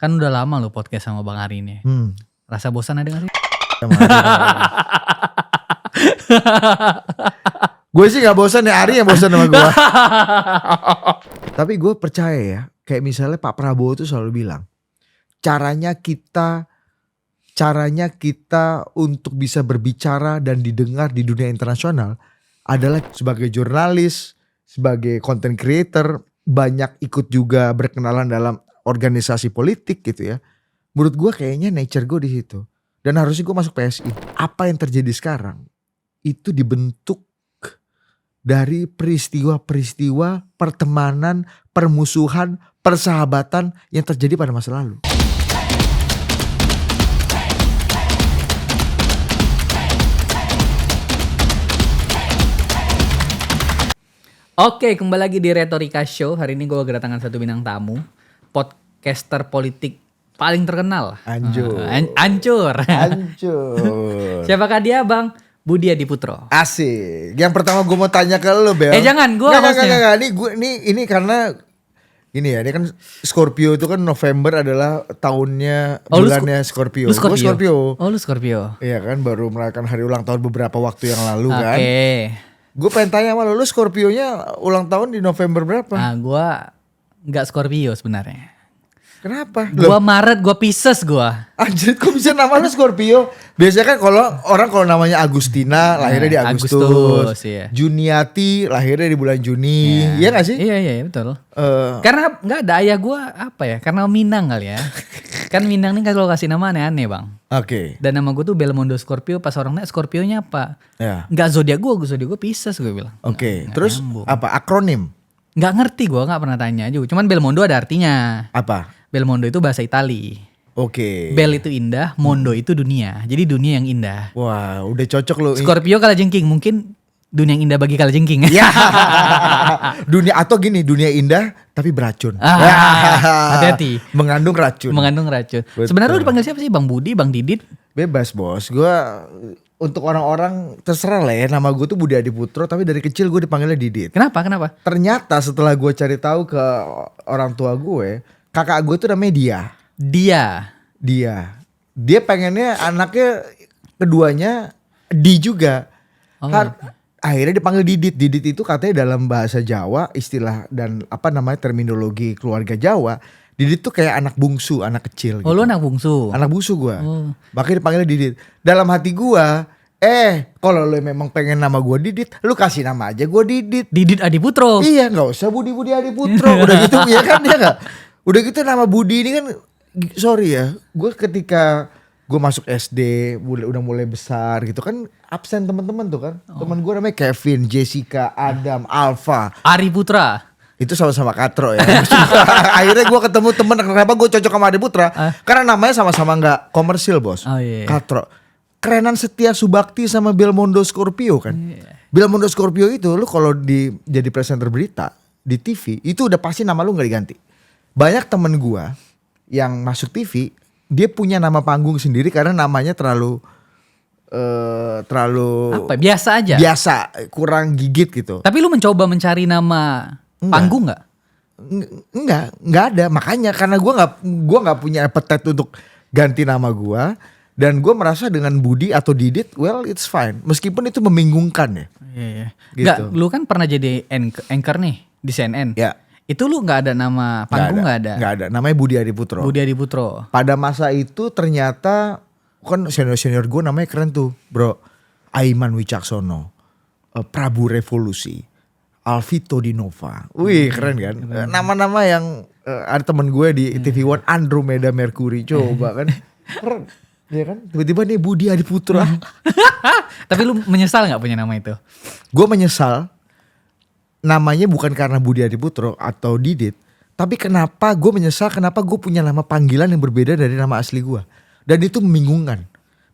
Kan udah lama lo podcast sama Bang Ari ini. Rasa bosan ada gak sih? Gue sih gak bosan ya, Ari yang bosan sama gue. Tapi gue percaya ya, kayak misalnya Pak Prabowo tuh selalu bilang, caranya kita untuk bisa berbicara dan didengar di dunia internasional adalah sebagai jurnalis, sebagai content creator, banyak ikut juga berkenalan dalam organisasi politik gitu ya. Menurut gue kayaknya nature gue di situ. Dan harusnya gue masuk PSI. Apa yang terjadi sekarang itu dibentuk dari peristiwa-peristiwa pertemanan, permusuhan, persahabatan yang terjadi pada masa lalu. Oke, kembali lagi di Retorika Show. Hari ini gue kedatangan satu bintang tamu, podcaster politik paling terkenal. Anjur. Ancur. Siapakah dia, Bang? Budi Adiputro. Asik. Yang pertama gue mau tanya ke lo, Bel. Jangan, gue hostnya. Ini karena ini ya, ini kan Scorpio itu kan November adalah tahunnya bulannya Scorpio. Lu Scorpio. Gue Scorpio. Oh, lu Scorpio. Iya kan, baru merayakan hari ulang tahun beberapa waktu yang lalu kan. Oke. Gue pengen tanya sama lo Scorpio-nya ulang tahun di November berapa? Nah, gue gak Scorpio sebenarnya. Kenapa? Gue Maret, gue Pisces gue. Anjir, kok bisa nama lu Scorpio? Biasanya kan kalau namanya Agustina lahirnya di Agustus. Iya. Juniati lahirnya di bulan Juni. Iya gak sih? Iya betul. Karena nggak ada ayah gue apa ya? Karena Minang kali ya. Kan Minang nih kalau kasih nama aneh-aneh, Bang. Oke. Dan nama gue tuh Belmondo Scorpio. Pas orang nanya Scorpionya apa? Ya. Nggak zodiak gue Pisces gue bilang. Oke. Terus nyambung. apa akronim? Nggak ngerti gue, nggak pernah tanya juga. Cuman Belmondo ada artinya. Apa? Belmondo itu bahasa Itali. Oke. Bel itu indah, mondo itu dunia. Jadi dunia yang indah. Wah, udah cocok lu. Scorpio kalajengking, mungkin dunia yang indah bagi kalajengking. Ya. Dunia atau gini, dunia indah tapi beracun. Hati-hati. Mengandung racun. Betul. Sebenarnya lu dipanggil siapa sih? Bang Budi, Bang Didit? Bebas, Bos. Gua untuk orang-orang terserah lah ya. Nama gue tuh Budi Adiputro, tapi dari kecil gue dipanggilnya Didit. Kenapa? Ternyata setelah gue cari tahu ke orang tua gue, kakak gue tuh namanya Dia pengennya anaknya keduanya Di juga. Akhirnya dipanggil Didit. Didit itu katanya dalam bahasa Jawa istilah dan terminologi keluarga Jawa. Didit tuh kayak anak bungsu, anak kecil. Oh, gitu. lu anak bungsu? Anak bungsu gue. Makanya dipanggilnya Didit. Dalam hati gue, kalau lu memang pengen nama gue Didit, lu kasih nama aja gue Didit. Didit Adiputro? Iya, gak usah Budi Adiputro. Udah gitu ya kan, dia gak? Udah gitu nama Budi ini kan, sorry ya, gue ketika gue masuk SD, udah mulai besar gitu kan, absen teman-teman tuh kan. Teman gue namanya Kevin, Jessica, Adam, Alfa. Ari Putra? Itu sama-sama katro ya. Akhirnya gue ketemu temen, kenapa gue cocok sama Ari Putra? Karena namanya sama-sama gak komersil, Bos. Oh, iya. Katro. Kerenan Setia Subakti sama Belmondo Scorpio kan. Belmondo Scorpio itu lu kalau jadi presenter berita di TV, itu udah pasti nama lu gak diganti. Banyak temen gue yang masuk TV, dia punya nama panggung sendiri karena namanya terlalu apa? Biasa aja? Biasa, kurang gigit gitu. Tapi lu mencoba mencari nama panggung gak? Enggak ada. Makanya karena gue nggak punya appetite untuk ganti nama gue, dan gue merasa dengan Budi atau Didit, well it's fine. Meskipun itu membingungkan ya. Iya. Gitu. Nggak, lu kan pernah jadi anchor nih di CNN. Ya. Itu lu nggak ada nama panggung nggak ada? Nggak ada. Namanya Budi Adiputro. Budi Adiputro. Pada masa itu ternyata kan senior gue namanya keren tuh, bro. Aiman Wicaksono, Prabu Revolusi, Alvito Dinova. Wih keren kan? Nama-nama yang ada temen gue di TV One, Andromeda Mercury. Coba kan? Keren. Ya kan? Tiba-tiba nih Budi Adiputro. Tapi lu menyesal nggak punya nama itu? Gue menyesal. Namanya bukan karena Budi Adiputro atau Didit, tapi kenapa gue menyesal kenapa gue punya nama panggilan yang berbeda dari nama asli gue. Dan itu membingungkan.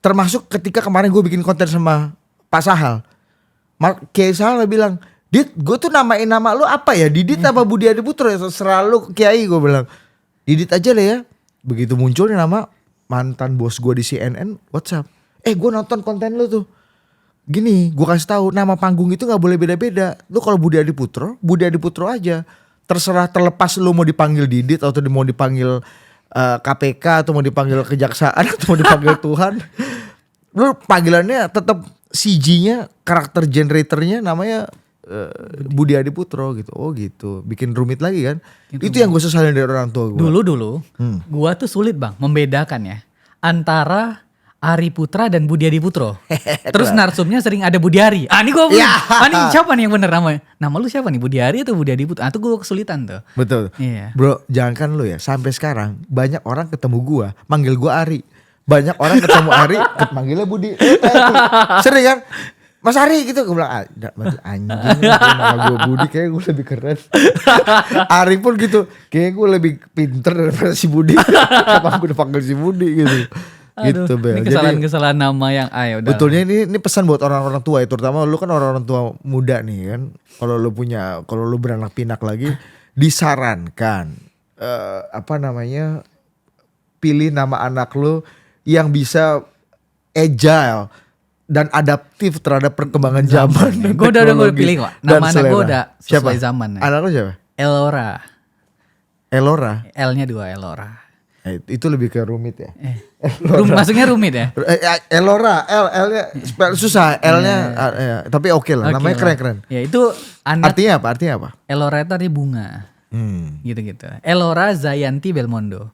Termasuk ketika kemarin gue bikin konten sama Pak Sahal. Kiai Sahal bilang, Dit, gue tuh namain nama lu apa ya? Didit apa Budi Adiputro? Serah lu Kiai, gue bilang. Didit aja lah ya. Begitu muncul nama mantan bos gue di CNN, WhatsApp. Gue nonton konten lu tuh. Gini, gue kasih tahu nama panggung itu nggak boleh beda-beda. Lu kalau Budi Adiputro aja. Terserah, terlepas lu mau dipanggil Didit atau mau dipanggil KPK atau mau dipanggil kejaksaan atau mau dipanggil Tuhan, lu panggilannya tetap CG-nya, karakter generatornya namanya Budi Adiputro gitu. Oh gitu, bikin rumit lagi kan. Gitu, Itu yang gue sesalin dari orang tua gue. Dulu gua tuh sulit bang membedakan ya antara Ari Putra dan Budi Adiputro. Terus narsumnya sering ada Budi Ari. Ini gue ini siapa nih yang bener namanya? Nama lu siapa nih, Budi Ari atau Budi Adiputro? Itu gue kesulitan tuh. Betul. Iya. Bro, jangankan lu ya, sampai sekarang banyak orang ketemu gua, manggil gua Ari. Banyak orang ketemu Ari, manggilnya Budi. Sering kan? Mas Ari gitu, gue bilang anjing nama gue Budi, kayak gue lebih keren. Ari pun gitu, kayak gue lebih pinter daripada si Budi. Kenapa gue dipanggil si Budi gitu. Aduh, Gitu Bel. ini kesalahan-kesalahan nama yang udah. Betulnya ini pesan buat orang-orang tua ya, terutama lu kan orang-orang tua muda nih kan. Kalau lu beranak pinak lagi, disarankan pilih nama anak lu yang bisa agile dan adaptif terhadap perkembangan zaman. Gue udah pilih kok. Nama anak gue udah sesuai siapa? zaman. Ya. Anak lu siapa? Elora. L-nya 2 Elora. Itu lebih ke rumit ya. Maksudnya rumit ya? Elora, L-nya susah, L-nya tapi oke lah, namanya keren-keren. Ya itu anak. Artinya apa? Elora itu artinya bunga. Gitu-gitu. Elora Zayanti Belmondo.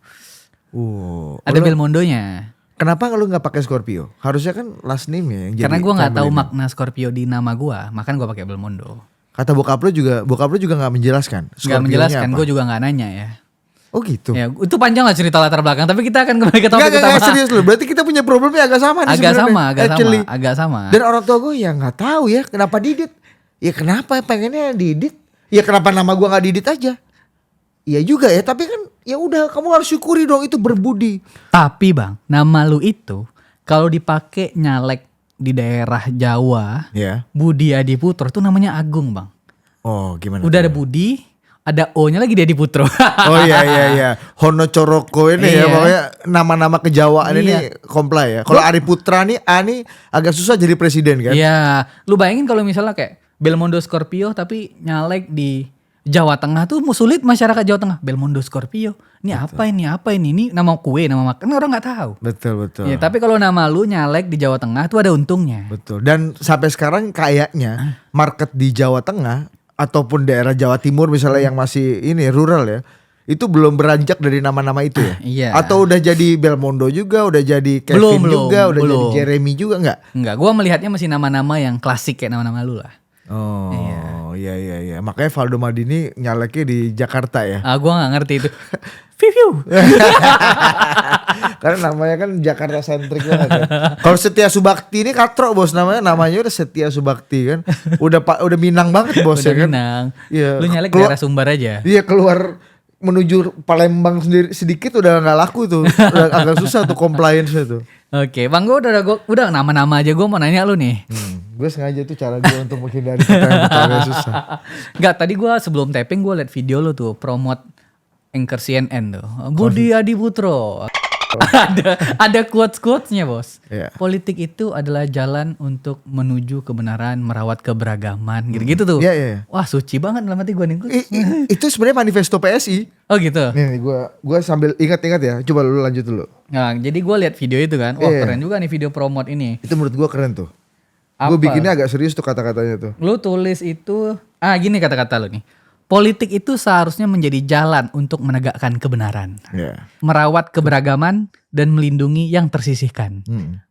Ada Belmondonya. Kenapa lu nggak pakai Scorpio? Harusnya kan last name ya. Karena gue nggak tahu makna Scorpio di nama gue, makanya gue pakai Belmondo. Kata bokap lu juga nggak menjelaskan. Nggak menjelaskan, gue juga nggak nanya ya. Oh gitu. Ya, itu panjang lah cerita latar belakang, tapi kita akan kembali ke topik utama. Enggak serius lu. Berarti kita punya problemnya agak sama nih sebenarnya. Agak sama. Dan orang tua gue ya nggak tahu ya kenapa Didit. Ya kenapa pengennya Didit? Ya kenapa nama gue nggak Didit aja? Iya juga ya, tapi kan ya udah kamu harus syukuri dong, itu berbudi. Tapi bang, nama lu itu kalau dipakai nyalek di daerah Jawa, Budi Adiputro itu namanya Agung bang. Oh gimana? Udah ada Budi, ada O-nya lagi di Adiputro. Oh iya. Hono Coroko ini ya, pokoknya nama-nama kejawaan ini komplai ya. Kalau Ari Putra nih, A nih agak susah jadi presiden kan? Iya, lu bayangin kalau misalnya kayak Belmondo Scorpio tapi nyalek di Jawa Tengah tuh sulit masyarakat Jawa Tengah. Belmondo Scorpio, ini apa ini? Ini nama kue, nama makan, orang nggak tahu. Betul. Ya, tapi kalau nama lu nyalek di Jawa Tengah tuh ada untungnya. Betul. Dan sampai sekarang kayaknya market di Jawa Tengah ataupun daerah Jawa Timur misalnya yang masih ini rural ya, itu belum beranjak dari nama-nama itu ya? Iya. Atau udah jadi Belmondo juga, udah jadi Kevin juga, udah jadi Jeremy juga Enggak, gua melihatnya masih nama-nama yang klasik kayak nama-nama lu lah. Oh iya. Makanya Valdo Maldini nyaleknya di Jakarta ya. Gua nggak ngerti itu. Viu. Karena namanya kan Jakarta sentrik banget. Kalau Setia Subakti ini katro bos, namanya udah Setia Subakti kan. Udah Minang banget bos udah ya kan. Minang. Iya. Lu nyalek daerah Sumbar aja. Iya, keluar menuju Palembang sendiri sedikit udah nggak laku tuh. Udah agak susah tuh compliance-nya tuh. Oke, Bang, gue udah nama-nama aja gue mau nanya lu nih. Gue sengaja tuh cara gue untuk menghindari pertanyaan susah. Enggak, tadi gue sebelum taping gue liat video lu tuh promote anchor CNN tuh. Budi Adiputro. ada quotes-quotesnya bos. Yeah. Politik itu adalah jalan untuk menuju kebenaran, merawat keberagaman, gitu-gitu tuh. Iya. Wah suci banget dalam hati gue nih. Itu sebenarnya manifesto PSI. Oh gitu. Nih gue sambil ingat-ingat ya. Coba lu lanjut dulu. Nah, jadi gue lihat video itu kan. Wah keren juga nih video promote ini. Itu menurut gue keren tuh. Gue bikinnya agak serius tuh kata-katanya tuh. Lu tulis itu, gini kata-kata lu nih. Politik itu seharusnya menjadi jalan untuk menegakkan kebenaran, merawat keberagaman dan melindungi yang tersisihkan.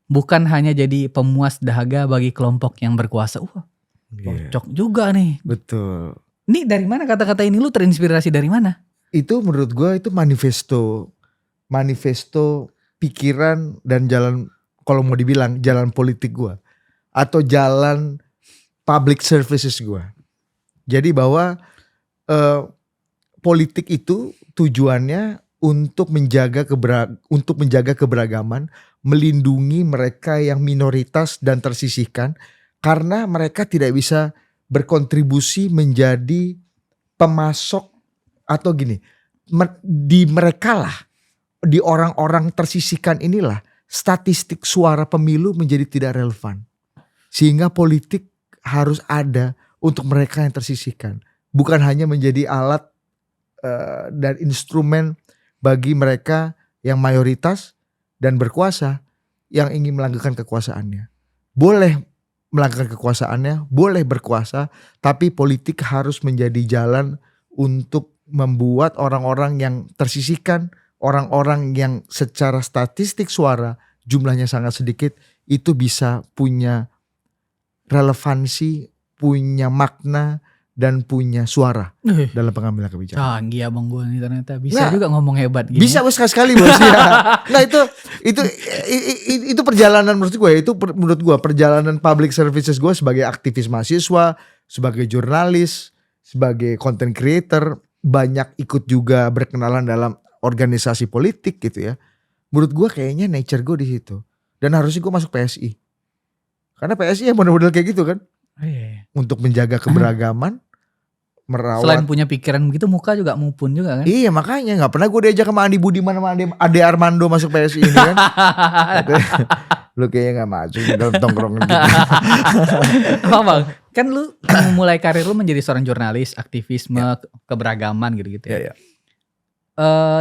Bukan hanya jadi pemuas dahaga bagi kelompok yang berkuasa. Cocok juga nih. Betul. Ini dari mana kata-kata ini, lu terinspirasi dari mana? Itu menurut gue itu manifesto pikiran dan jalan, kalau mau dibilang jalan politik gue. Atau jalan public services gue. Jadi bahwa politik itu tujuannya untuk menjaga keberagaman, melindungi mereka yang minoritas dan tersisihkan, karena mereka tidak bisa berkontribusi menjadi pemasok, atau gini, di mereka lah, di orang-orang tersisihkan inilah statistik suara pemilu menjadi tidak relevan, sehingga politik harus ada untuk mereka yang tersisihkan. Bukan hanya menjadi alat dan instrumen bagi mereka yang mayoritas dan berkuasa yang ingin melanggengkan kekuasaannya. Boleh melanggengkan kekuasaannya, boleh berkuasa, tapi politik harus menjadi jalan untuk membuat orang-orang yang tersisihkan, orang-orang yang secara statistik suara jumlahnya sangat sedikit, itu bisa punya relevansi, punya makna, dan punya suara dalam pengambilan kebijakan. Canggih abang gue nih ternyata bisa juga ngomong hebat gini. Bisa sekali bos ya. Nah itu perjalanan menurut gue, menurut gue perjalanan public services gue sebagai aktivis mahasiswa, sebagai jurnalis, sebagai content creator, banyak ikut juga berkenalan dalam organisasi politik gitu ya. Menurut gue kayaknya nature gue di situ. Dan harusnya gue masuk PSI. Karena PSI yang model-model kayak gitu kan. Untuk menjaga keberagaman, merawat. Selain punya pikiran begitu, muka juga mupun juga kan. Iya makanya gak pernah gue diajak sama Andi Budiman sama Ade Armando masuk PSI ini kan. Lu kayaknya gak maju dalam tongkrongan gitu. Bang, kan lu memulai karir lu menjadi seorang jurnalis, aktivisme, keberagaman gitu-gitu ya.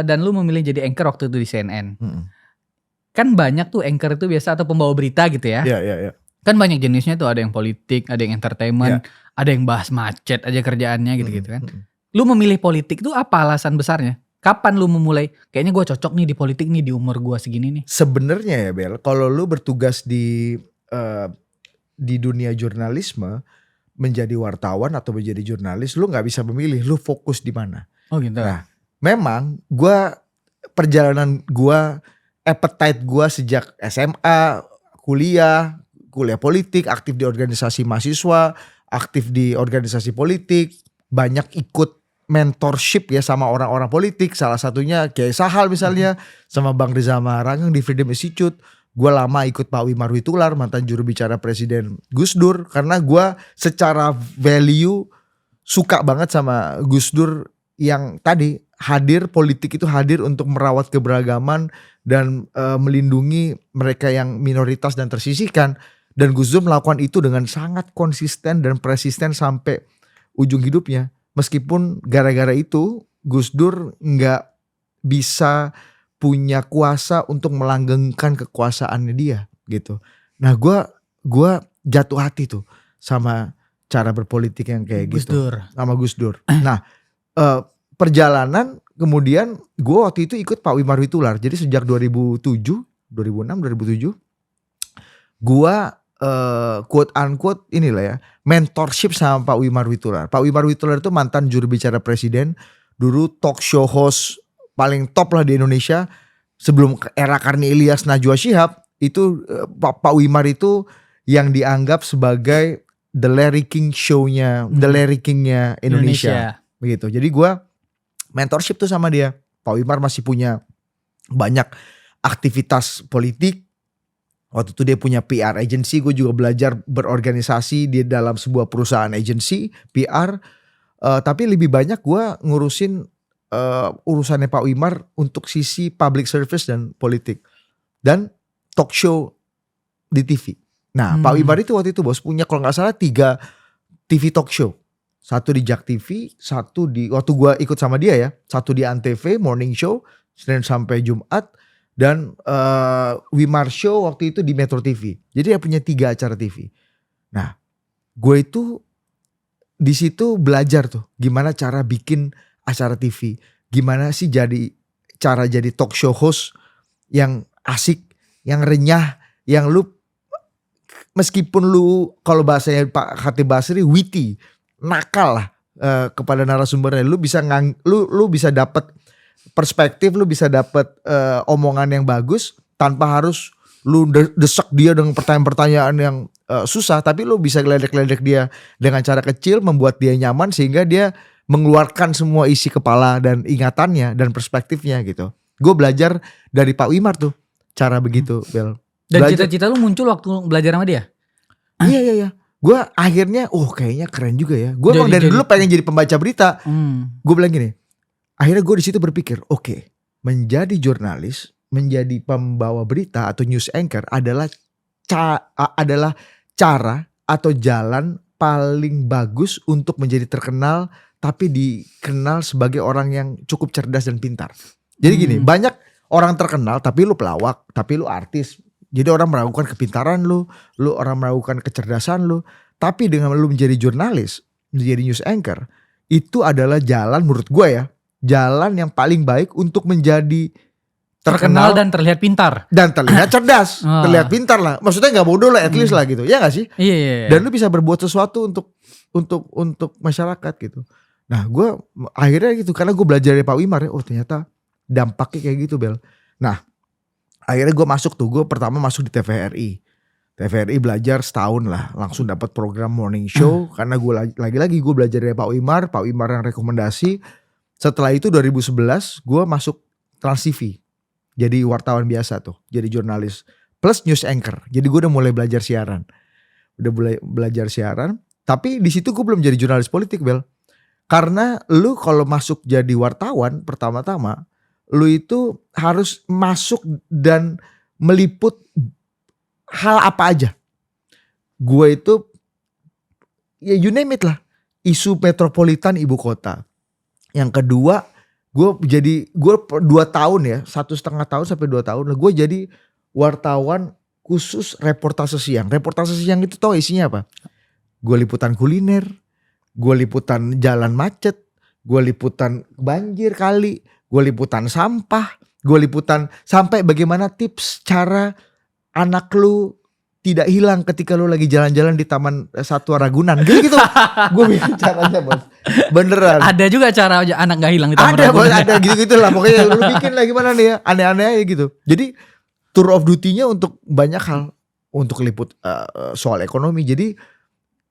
Dan lu memilih jadi anchor waktu itu di CNN. Kan banyak tuh anchor itu biasa atau pembawa berita gitu ya. Iya. Kan banyak jenisnya tuh, ada yang politik, ada yang entertainment, ada yang bahas macet aja kerjaannya gitu-gitu kan. Lu memilih politik tuh apa alasan besarnya? Kapan lu memulai, kayaknya gue cocok nih di politik nih di umur gue segini nih? Sebenarnya ya Bel, kalau lu bertugas di dunia jurnalisme, menjadi wartawan atau menjadi jurnalis, lu gak bisa memilih, lu fokus di mana. Oh gitu. Nah, memang perjalanan gue, appetite gue sejak SMA, kuliah politik, aktif di organisasi mahasiswa, aktif di organisasi politik, banyak ikut mentorship ya sama orang-orang politik, salah satunya Kiai Sahal misalnya, sama Bang Riza Maharangeng di Freedom Institute. Gue lama ikut Pak Wimar Witular, mantan juru bicara Presiden Gus Dur, karena gue secara value suka banget sama Gus Dur yang tadi politik itu hadir untuk merawat keberagaman dan melindungi mereka yang minoritas dan tersisihkan. Dan Gus Dur melakukan itu dengan sangat konsisten dan persisten sampai ujung hidupnya. Meskipun gara-gara itu Gus Dur nggak bisa punya kuasa untuk melanggengkan kekuasaannya dia gitu. Nah gue jatuh hati tuh sama cara berpolitik yang kayak Gus gitu. Dur. Sama Gus Dur. Nah perjalanan kemudian gue waktu itu ikut Pak Wimar Witular. Jadi sejak 2006, 2007 gue quote unquote inilah ya, mentorship sama Pak Wimar Witular. Pak Wimar Witular itu mantan juru bicara presiden, dulu talk show host paling top lah di Indonesia sebelum era Karni Ilyas, Najwa Shihab. Itu Pak Wimar itu yang dianggap sebagai the Larry King show-nya, the Larry King-nya Indonesia. Begitu. Jadi gue mentorship tuh sama dia. Pak Wimar masih punya banyak aktivitas politik. Waktu itu dia punya PR agency, gue juga belajar berorganisasi di dalam sebuah perusahaan agency PR. Tapi lebih banyak gue ngurusin urusannya Pak Wimar untuk sisi public service dan politik. Dan talk show di TV. Nah Pak Wimar itu waktu itu bos punya kalau gak salah 3 TV talk show. Satu di Jak TV, satu di, waktu gue ikut sama dia ya, satu di Antv Morning Show, Senin sampai Jumat. Dan Wimar Show waktu itu di Metro TV. Jadi dia punya 3 acara TV. Nah, gue itu di situ belajar tuh gimana cara bikin acara TV, gimana sih cara jadi talk show host yang asik, yang renyah, yang lu meskipun lu kalau bahasanya Pak Khatib Basri witty, nakal lah kepada narasumbernya, lu bisa dapat perspektif, lu bisa dapat omongan yang bagus tanpa harus lu desak dia dengan pertanyaan-pertanyaan yang susah, tapi lu bisa geledek-geledek dia dengan cara kecil, membuat dia nyaman sehingga dia mengeluarkan semua isi kepala dan ingatannya dan perspektifnya gitu. Gue belajar dari Pak Wimar tuh cara begitu, Bel. Dan cita-cita lu muncul waktu belajar sama dia? Iya. Gue akhirnya, kayaknya keren juga ya. Gue emang dari dulu pengen jadi pembaca berita. Gue bilang gini. Akhirnya gue di situ berpikir, menjadi jurnalis, menjadi pembawa berita atau news anchor adalah cara atau jalan paling bagus untuk menjadi terkenal, tapi dikenal sebagai orang yang cukup cerdas dan pintar. Jadi gini, banyak orang terkenal tapi lu pelawak, tapi lu artis. Jadi orang meragukan kepintaran lu orang meragukan kecerdasan lu. Tapi dengan lu menjadi jurnalis, menjadi news anchor, itu adalah jalan menurut gue ya, jalan yang paling baik untuk menjadi terkenal dan terlihat pintar. Dan terlihat cerdas, terlihat pintar lah. Maksudnya gak bodoh lah, at least lah gitu. Ya gak sih? Iya. Dan lu bisa berbuat sesuatu untuk masyarakat gitu. Nah gue akhirnya gitu, karena gue belajar dari Pak Wimar ya, oh ternyata dampaknya kayak gitu Bel. Nah akhirnya gue masuk tuh, gue pertama masuk di TVRI. TVRI belajar setahun lah, langsung dapat program morning show. Karena gue lagi-lagi gue belajar dari Pak Wimar yang rekomendasi. Setelah itu 2011 gue masuk Trans TV. Jadi wartawan biasa tuh, jadi jurnalis. Plus news anchor, jadi gue udah mulai belajar siaran. Tapi di situ gue belum jadi jurnalis politik Bel. Karena lu kalau masuk jadi wartawan pertama-tama, lu itu harus masuk dan meliput hal apa aja. Gue itu ya you name it lah, isu metropolitan ibu kota. Yang kedua gue 2 tahun ya, 1,5 tahun sampai 2 tahun lah gue jadi wartawan khusus reportase siang. Reportase siang itu tau isinya apa? Gue liputan kuliner, gue liputan jalan macet, gue liputan banjir kali, gue liputan sampah, gue liputan sampai bagaimana tips cara anak lu tidak hilang ketika lu lagi jalan-jalan di Taman Satwa Ragunan. Gitu. Gue bikin caranya bos. Beneran. Ada juga cara anak gak hilang di Taman Ragunan. Bos, ada gitu-gitu lah. Pokoknya lu bikin lah gimana nih ya. Aneh-aneh aja gitu. Jadi tour of duty-nya untuk banyak hal. Untuk liput soal ekonomi. Jadi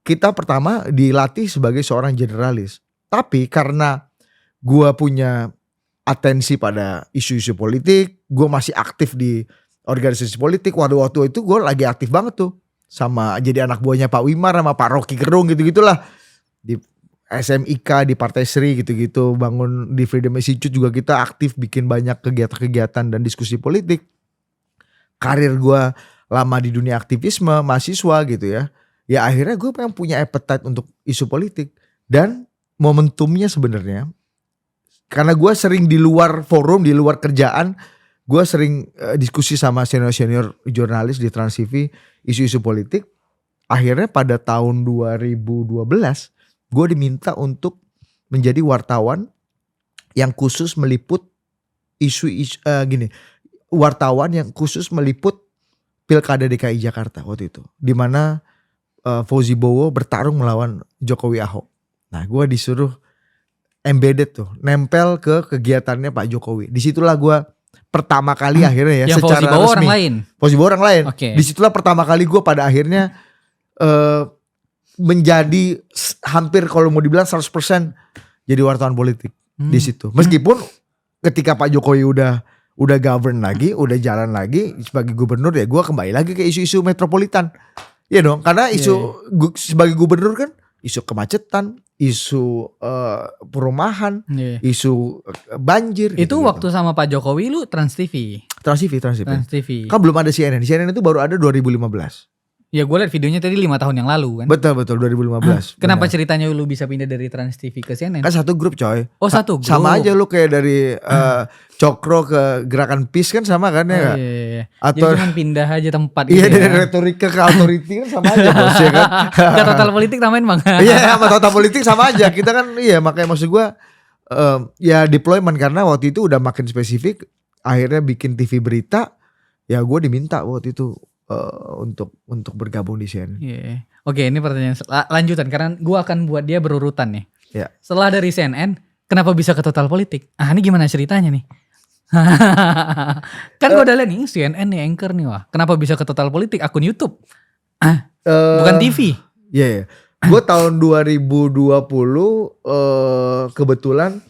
kita pertama dilatih sebagai seorang generalis. Tapi karena gue punya atensi pada isu-isu politik, gue masih aktif di organisasi politik. Waktu itu gue lagi aktif banget tuh, sama jadi anak buahnya Pak Wimar sama Pak Rocky Gerung gitu-gitulah, di SMIK, di Partai Sri gitu-gitu, bangun di Freedom Institute juga kita aktif bikin banyak kegiatan-kegiatan dan diskusi politik. Karir gue lama di dunia aktivisme mahasiswa gitu ya. Ya akhirnya gue pengen punya appetite untuk isu politik. Dan momentumnya sebenarnya, karena gue sering di luar forum, di luar kerjaan, gue sering diskusi sama senior-senior jurnalis di Trans TV isu-isu politik. Akhirnya pada tahun 2012 gue diminta untuk menjadi wartawan yang khusus meliput isu-isu wartawan yang khusus meliput Pilkada DKI Jakarta waktu itu, di mana Fauzi Bowo bertarung melawan Jokowi Ahok. Nah gue disuruh embedded tuh, nempel ke kegiatannya Pak Jokowi. Disitulah gue pertama kali akhirnya ya secara resmi. Orang lain. Fauzi Bowo orang lain. Okay. Disitulah pertama kali gue pada akhirnya menjadi hampir kalau mau dibilang 100% jadi wartawan politik di situ. Meskipun ketika Pak Jokowi udah govern lagi, udah jalan lagi sebagai gubernur, ya gue kembali lagi ke isu-isu metropolitan. Iya dong, karena isu sebagai gubernur kan isu kemacetan, isu perumahan, isu banjir. Itu gitu, waktu sama Pak Jokowi lu Trans TV. Trans TV. Kan belum ada CNN. CNN itu baru ada 2015. Ya gue liat videonya tadi 5 tahun yang lalu kan. Betul 2015. Kenapa ceritanya lu bisa pindah dari Trans TV ke CNN? Kan satu grup coy. Oh satu grup. Sama aja lu kayak dari Cokro ke Gerakan Peace kan sama kan ya. Iya. Atau jadi cuma pindah aja tempat gitu. Iya ya. dari retorika ke authority kan sama aja bos ya kan. Gak total politik namain bang. Iya sama total politik sama aja. Kita kan iya makanya maksud gue ya deployment, karena waktu itu udah makin spesifik. Akhirnya bikin TV berita. Ya gue diminta waktu itu untuk bergabung di CNN. Yeah. Oke, ini pertanyaan lanjutan karena gue akan buat dia berurutan nih. Yeah. Setelah dari CNN, kenapa bisa ke total politik? Ini gimana ceritanya nih? Kan gue udah liat nih CNN nih anchor nih, wah. Kenapa bisa ke total politik? Akun YouTube. Bukan TV. Iya. Gue tahun 2020 kebetulan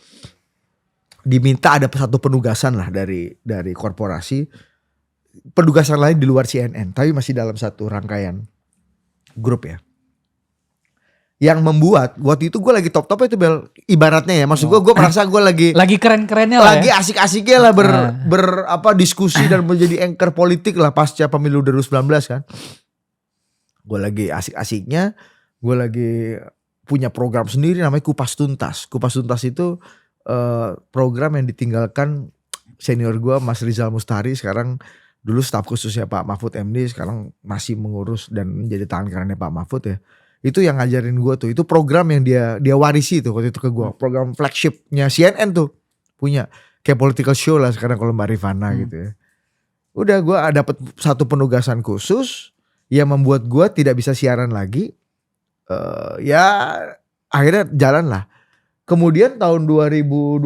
diminta ada satu penugasan lah dari korporasi. Penugasan lain di luar CNN, tapi masih dalam satu rangkaian grup ya. Yang membuat waktu itu gue lagi top-top itu Bel, ibaratnya ya, maksud gue merasa gue lagi keren-kerennya lah, lagi asik-asiknya lah diskusi dan menjadi anchor politik lah pasca pemilu 2019 kan. Gue lagi asik-asiknya, gue lagi punya program sendiri namanya Kupas Tuntas. Kupas Tuntas itu program yang ditinggalkan senior gue Mas Rizal Mustari, sekarang dulu staf khususnya Pak Mahfud MD, sekarang masih mengurus dan menjadi tangan kanannya Pak Mahfud ya. Itu yang ngajarin gue tuh, itu program yang dia warisi tuh waktu itu ke gue, program flagshipnya CNN tuh punya, kayak political show lah sekarang kalau Mbak Rifana gitu ya. Udah gue dapet satu penugasan khusus yang membuat gue tidak bisa siaran lagi. Ya akhirnya jalan lah. Kemudian tahun 2020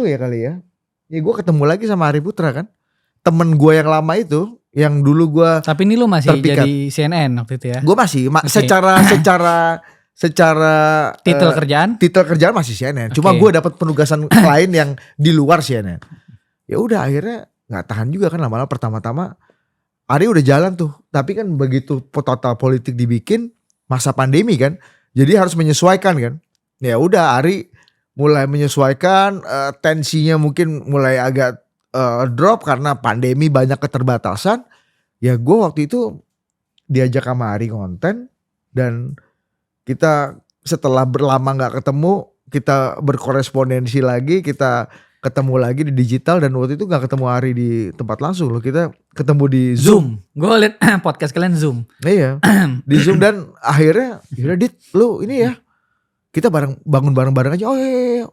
ya kali ya gue ketemu lagi sama Ari Putra kan. Temen gue yang lama itu, yang dulu gue. Tapi ini lu masih terpikat jadi CNN waktu itu ya? Gue masih, okay. secara titel kerjaan masih CNN. Cuma gue dapat penugasan lain yang di luar CNN. Ya udah akhirnya nggak tahan juga kan, lama-lama pertama-tama Ari udah jalan tuh. Tapi kan begitu total politik dibikin masa pandemi kan, jadi harus menyesuaikan kan. Ya udah Ari mulai menyesuaikan, tensinya mungkin mulai agak drop karena pandemi, banyak keterbatasan. Ya gue waktu itu diajak sama Ari konten, dan kita setelah berlama gak ketemu, kita berkorespondensi lagi, kita ketemu lagi di digital. Dan waktu itu gak ketemu Ari di tempat langsung loh, kita ketemu di Zoom. Gue liat podcast kalian Zoom. Iya di Zoom, dan akhirnya Dit lu ini ya, kita bangun bareng-bareng aja. Oh iya.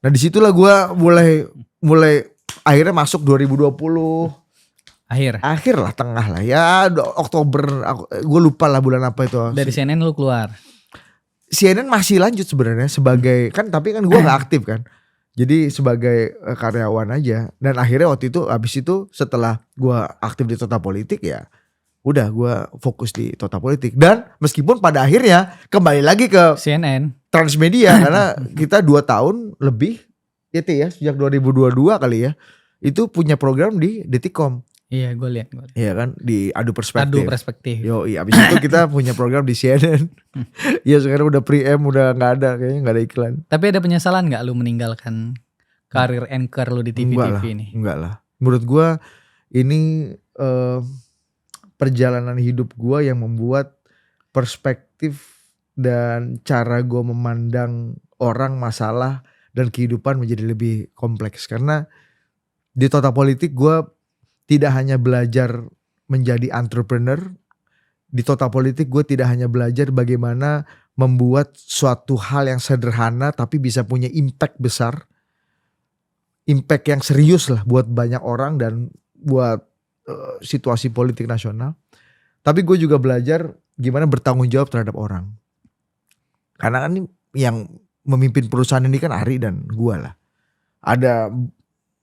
Nah disitulah gue mulai akhirnya masuk 2020 akhir lah, tengah lah ya, Oktober, gue lupa lah bulan apa itu. Dari CNN lu keluar? CNN masih lanjut sebenarnya sebagai kan, tapi kan gue nggak aktif kan, jadi sebagai karyawan aja. Dan akhirnya waktu itu habis itu setelah gue aktif di Total Politik, ya udah gue fokus di Total Politik. Dan meskipun pada akhirnya kembali lagi ke CNN Transmedia karena kita 2 tahun lebih ya sejak 2022 kali ya, itu punya program di Detikcom. Iya gue lihat. Iya kan, di Adu Perspektif. Yo iya, abis itu kita punya program di CNN. Ya sekarang udah pre-M, udah gak ada, kayaknya gak ada iklan. Tapi ada penyesalan gak lu meninggalkan karir anchor lu di TV-TV ini? Enggak lah. Menurut gue ini perjalanan hidup gue yang membuat perspektif dan cara gue memandang orang, masalah, dan kehidupan menjadi lebih kompleks. Karena di Total Politik gue tidak hanya belajar menjadi entrepreneur. Di Total Politik gue tidak hanya belajar bagaimana membuat suatu hal yang sederhana tapi bisa punya impact besar. Impact yang serius lah buat banyak orang dan buat situasi politik nasional. Tapi gue juga belajar gimana bertanggung jawab terhadap orang. Karena kan yang memimpin perusahaan ini kan Ari dan gue lah. Ada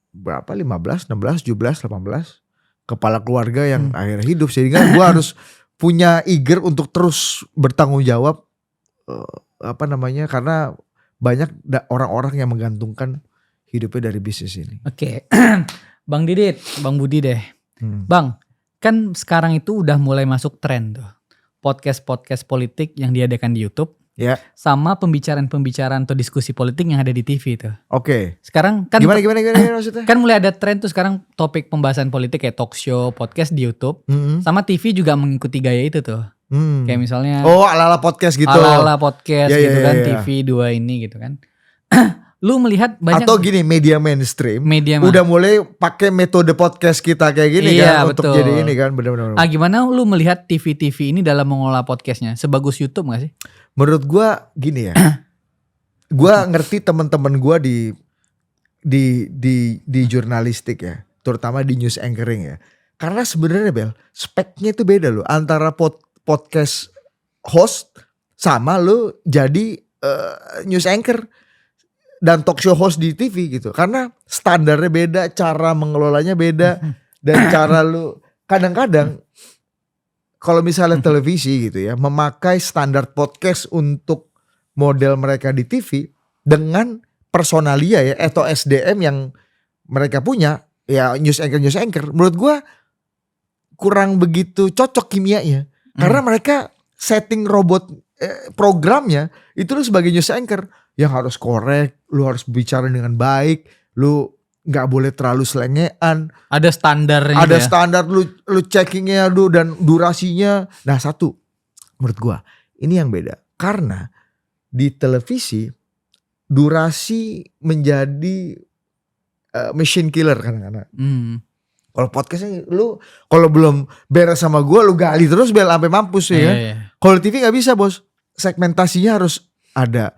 berapa, 15, 16, 17, 18 kepala keluarga yang akhirnya hidup, sehingga gue harus punya eager untuk terus bertanggung jawab, karena banyak orang-orang yang menggantungkan hidupnya dari bisnis ini. Oke. Bang Didit, Bang Budi deh. Bang, kan sekarang itu udah mulai masuk tren tuh podcast politik yang diadakan di YouTube. Ya. Sama pembicaraan atau diskusi politik yang ada di TV itu. Oke. Sekarang kan gimana maksudnya? Kan mulai ada tren tuh sekarang topik pembahasan politik kayak talk show, podcast di YouTube. Sama TV juga mengikuti gaya itu tuh. Kayak misalnya ala-ala podcast gitu. Ala-ala podcast gitu kan, TV 2 ini gitu kan. Lu melihat banyak, atau gini, media mainstream udah mulai pakai metode podcast kita kayak gini kan, betul. Untuk jadi ini kan, benar-benar. Gimana lu melihat TV ini dalam mengolah podcastnya? Sebagus YouTube gak sih? Menurut gue gini ya, gue ngerti teman-teman gue di jurnalistik ya, terutama di news anchoring ya. Karena sebenarnya Bel, speknya itu beda loh antara podcast host sama lo jadi news anchor dan talk show host di TV gitu. Karena standarnya beda, cara mengelolanya beda, dan cara lu kadang-kadang kalau misalnya televisi gitu ya, memakai standar podcast untuk model mereka di TV dengan personalia ya, atau SDM yang mereka punya, ya news anchor, menurut gue kurang begitu cocok kimianya. Karena mereka setting robot programnya itu lu sebagai news anchor yang harus korek, lu harus bicara dengan baik, lu nggak boleh terlalu selengean. Ada standarnya. Ada standar lu checkingnya lu dan durasinya. Nah satu, menurut gua ini yang beda. Karena di televisi durasi menjadi machine killer kadang-kadang. Kalau podcastnya lu kalau belum beres sama gue lu gali terus bel sampai mampus ya kan. Kalau TV nggak bisa bos, segmentasinya harus ada,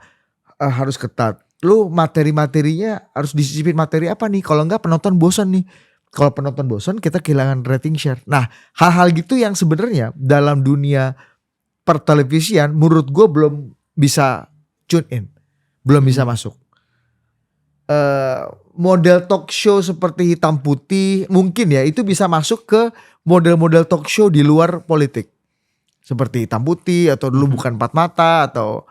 harus ketat. Lu materi-materinya harus disisipin materi apa nih? Kalau nggak penonton bosan nih. Kalau penonton bosan kita kehilangan rating share. Nah hal-hal gitu yang sebenarnya dalam dunia pertelevisian menurut gue belum bisa tune in, belum bisa masuk. Model talk show seperti Hitam Putih mungkin ya itu bisa masuk ke model-model talk show di luar politik seperti Hitam Putih atau dulu Bukan Empat Mata atau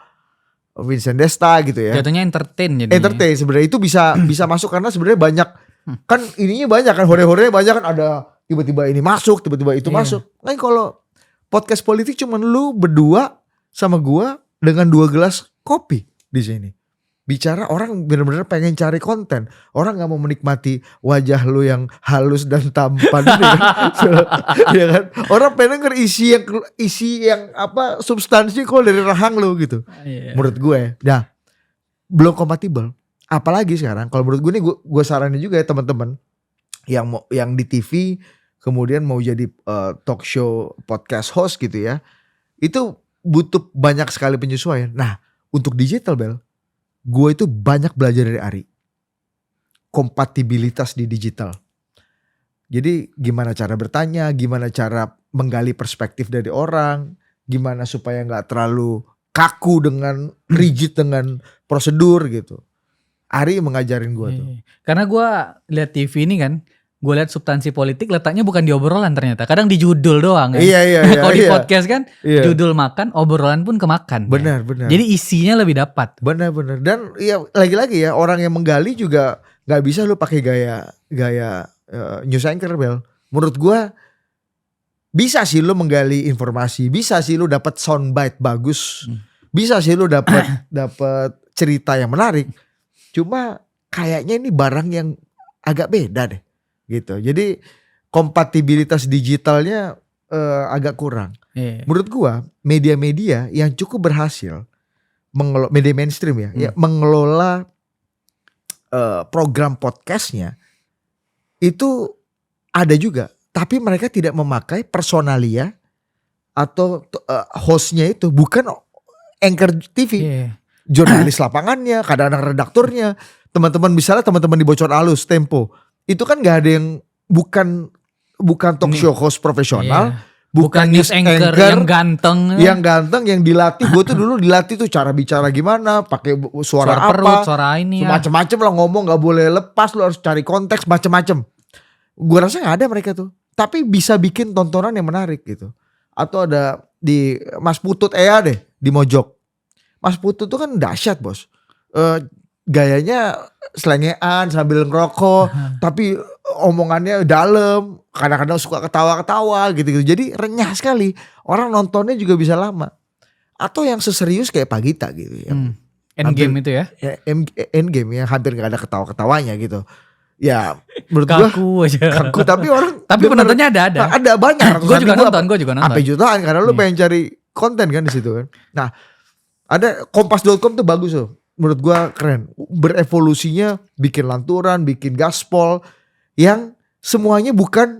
Vincent Desta gitu ya. Jatuhnya entertain jadi. Entertain sebenarnya itu bisa masuk karena sebenarnya banyak kan ininya banyak kan hore-horenya banyak kan ada tiba-tiba ini masuk tiba-tiba itu masuk. Nah kalau podcast politik cuman lu berdua sama gua dengan 2 gelas kopi di sini. Bicara orang benar-benar pengen cari konten. Orang gak mau menikmati wajah lu yang halus dan tampan ini kan. Ya kan? Orang pengen denger isi yang apa substansi kok dari rahang lu gitu. Menurut gue. Nah, belum kompatibel. Apalagi sekarang kalau menurut gue nih gue saranin juga ya teman-teman yang di TV kemudian mau jadi talk show podcast host gitu ya. Itu butuh banyak sekali penyesuaian. Nah, untuk digital Bel, gue itu banyak belajar dari Ari. Kompatibilitas di digital. Jadi gimana cara bertanya, gimana cara menggali perspektif dari orang, gimana supaya gak terlalu kaku dengan rigid dengan prosedur gitu. Ari mengajarin gue tuh. Karena gue lihat TV ini kan, gue lihat substansi politik letaknya bukan di obrolan ternyata. Kadang di judul doang kan. Iya. Kalau di podcast kan judul makan, obrolan pun kemakan. Benar. Jadi isinya lebih dapat. Benar. Dan ya lagi-lagi ya orang yang menggali juga gak bisa lu pakai gaya news anchor Bel. Menurut gue bisa sih lu menggali informasi, bisa sih lu dapat soundbite bagus, bisa sih lu dapat cerita yang menarik. Cuma kayaknya ini barang yang agak beda deh. Gitu. Jadi kompatibilitas digitalnya agak kurang. Menurut gua media-media yang cukup berhasil media mainstream ya mengelola program podcastnya itu ada juga, tapi mereka tidak memakai personalia atau hostnya itu bukan anchor TV, jurnalis lapangannya, kadang-kadang redakturnya, teman-teman di Bocor Alus, Tempo. Itu kan gak ada yang bukan talk show host profesional, bukan news anchor yang ganteng yang dilatih. Gue tuh dulu dilatih tuh cara bicara gimana, pakai suara apa, perut, suara ini ya. Macam-macam lah ngomong, gak boleh lepas, lu harus cari konteks macam-macam. Gue rasa gak ada mereka tuh, tapi bisa bikin tontonan yang menarik gitu. Atau ada di Mas Putut deh di Mojok. Mas Putut tuh kan dahsyat bos. Gayanya selengean sambil ngerokok, tapi omongannya dalam, kadang-kadang suka ketawa-ketawa gitu-gitu. Jadi renyah sekali. Orang nontonnya juga bisa lama. Atau yang seserius kayak Pagita gitu ya. Endgame itu ya. Endgame ya, hampir gak ada ketawa-ketawanya gitu. Ya menurut kaku kaku tapi orang tapi penontonnya ada banyak. Gue juga nonton. Sampai jutaan karena lu pengen cari konten kan di situ kan. Nah, ada kompas.com tuh bagus loh. Menurut gua keren. Berevolusinya bikin lanturan, bikin gaspol yang semuanya bukan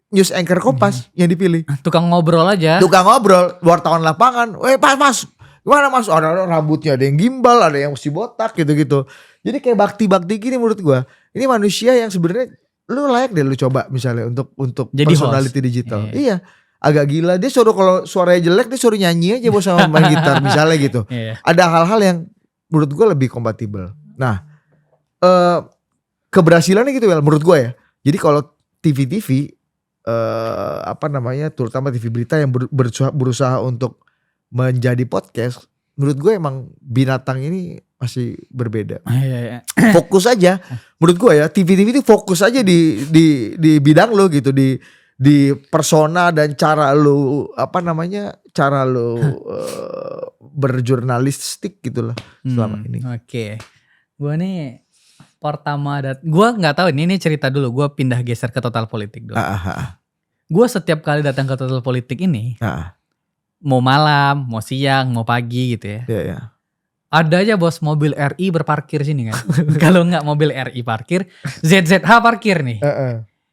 news anchor Kompas yang dipilih. Tukang ngobrol aja. Tukang ngobrol, wartawan lapangan. Mas, gimana Mas? Ada rambutnya ada yang gimbal, ada yang mesti botak gitu-gitu. Jadi kayak bakti-bakti gini menurut gua. Ini manusia yang sebenarnya lu layak deh lu coba misalnya untuk jadi personality host. Digital. Iya. Agak gila. Dia suruh kalau suaranya jelek dia suruh nyanyi aja bos sama main gitar misalnya gitu. Ada hal-hal yang menurut gue lebih kompatibel. Nah, keberhasilannya gitu menurut gue ya. Jadi kalau TV terutama TV berita yang berusaha untuk menjadi podcast, menurut gue emang binatang ini masih berbeda. Fokus aja. Menurut gue ya, TV itu fokus aja di bidang lo gitu, di persona dan cara lo berjurnalistik gitulah selama ini. Oke. Gue nih pertama gue nggak tahu ini cerita dulu. Gue pindah geser ke Total Politik dulu. Gue setiap kali datang ke Total Politik ini, mau malam, mau siang, mau pagi gitu ya. Ada aja bos mobil RI berparkir sini kan. Kalau nggak mobil RI parkir, ZZH parkir nih.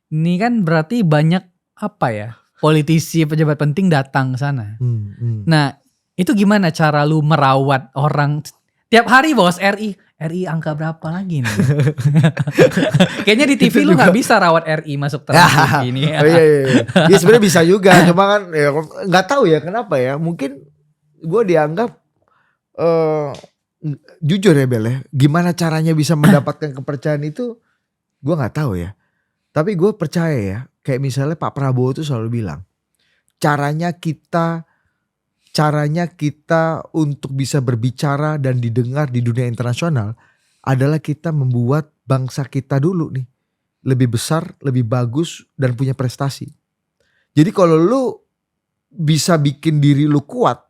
Ini kan berarti banyak apa ya, politisi pejabat penting datang ke sana. Nah itu gimana cara lu merawat orang tiap hari bos RI angka berapa lagi nih? Kayaknya di TV lu nggak bisa rawat RI masuk Trans ini. Oh, iya. Ya sebenarnya bisa juga, cuma kan ya, nggak tahu ya kenapa ya. Mungkin gue dianggap jujur ya Bel ya, gimana caranya bisa mendapatkan kepercayaan itu gue nggak tahu ya. Tapi gue percaya ya, kayak misalnya Pak Prabowo tuh selalu bilang, caranya kita untuk bisa berbicara dan didengar di dunia internasional adalah kita membuat bangsa kita dulu nih lebih besar, lebih bagus dan punya prestasi. Jadi kalau lu bisa bikin diri lu kuat,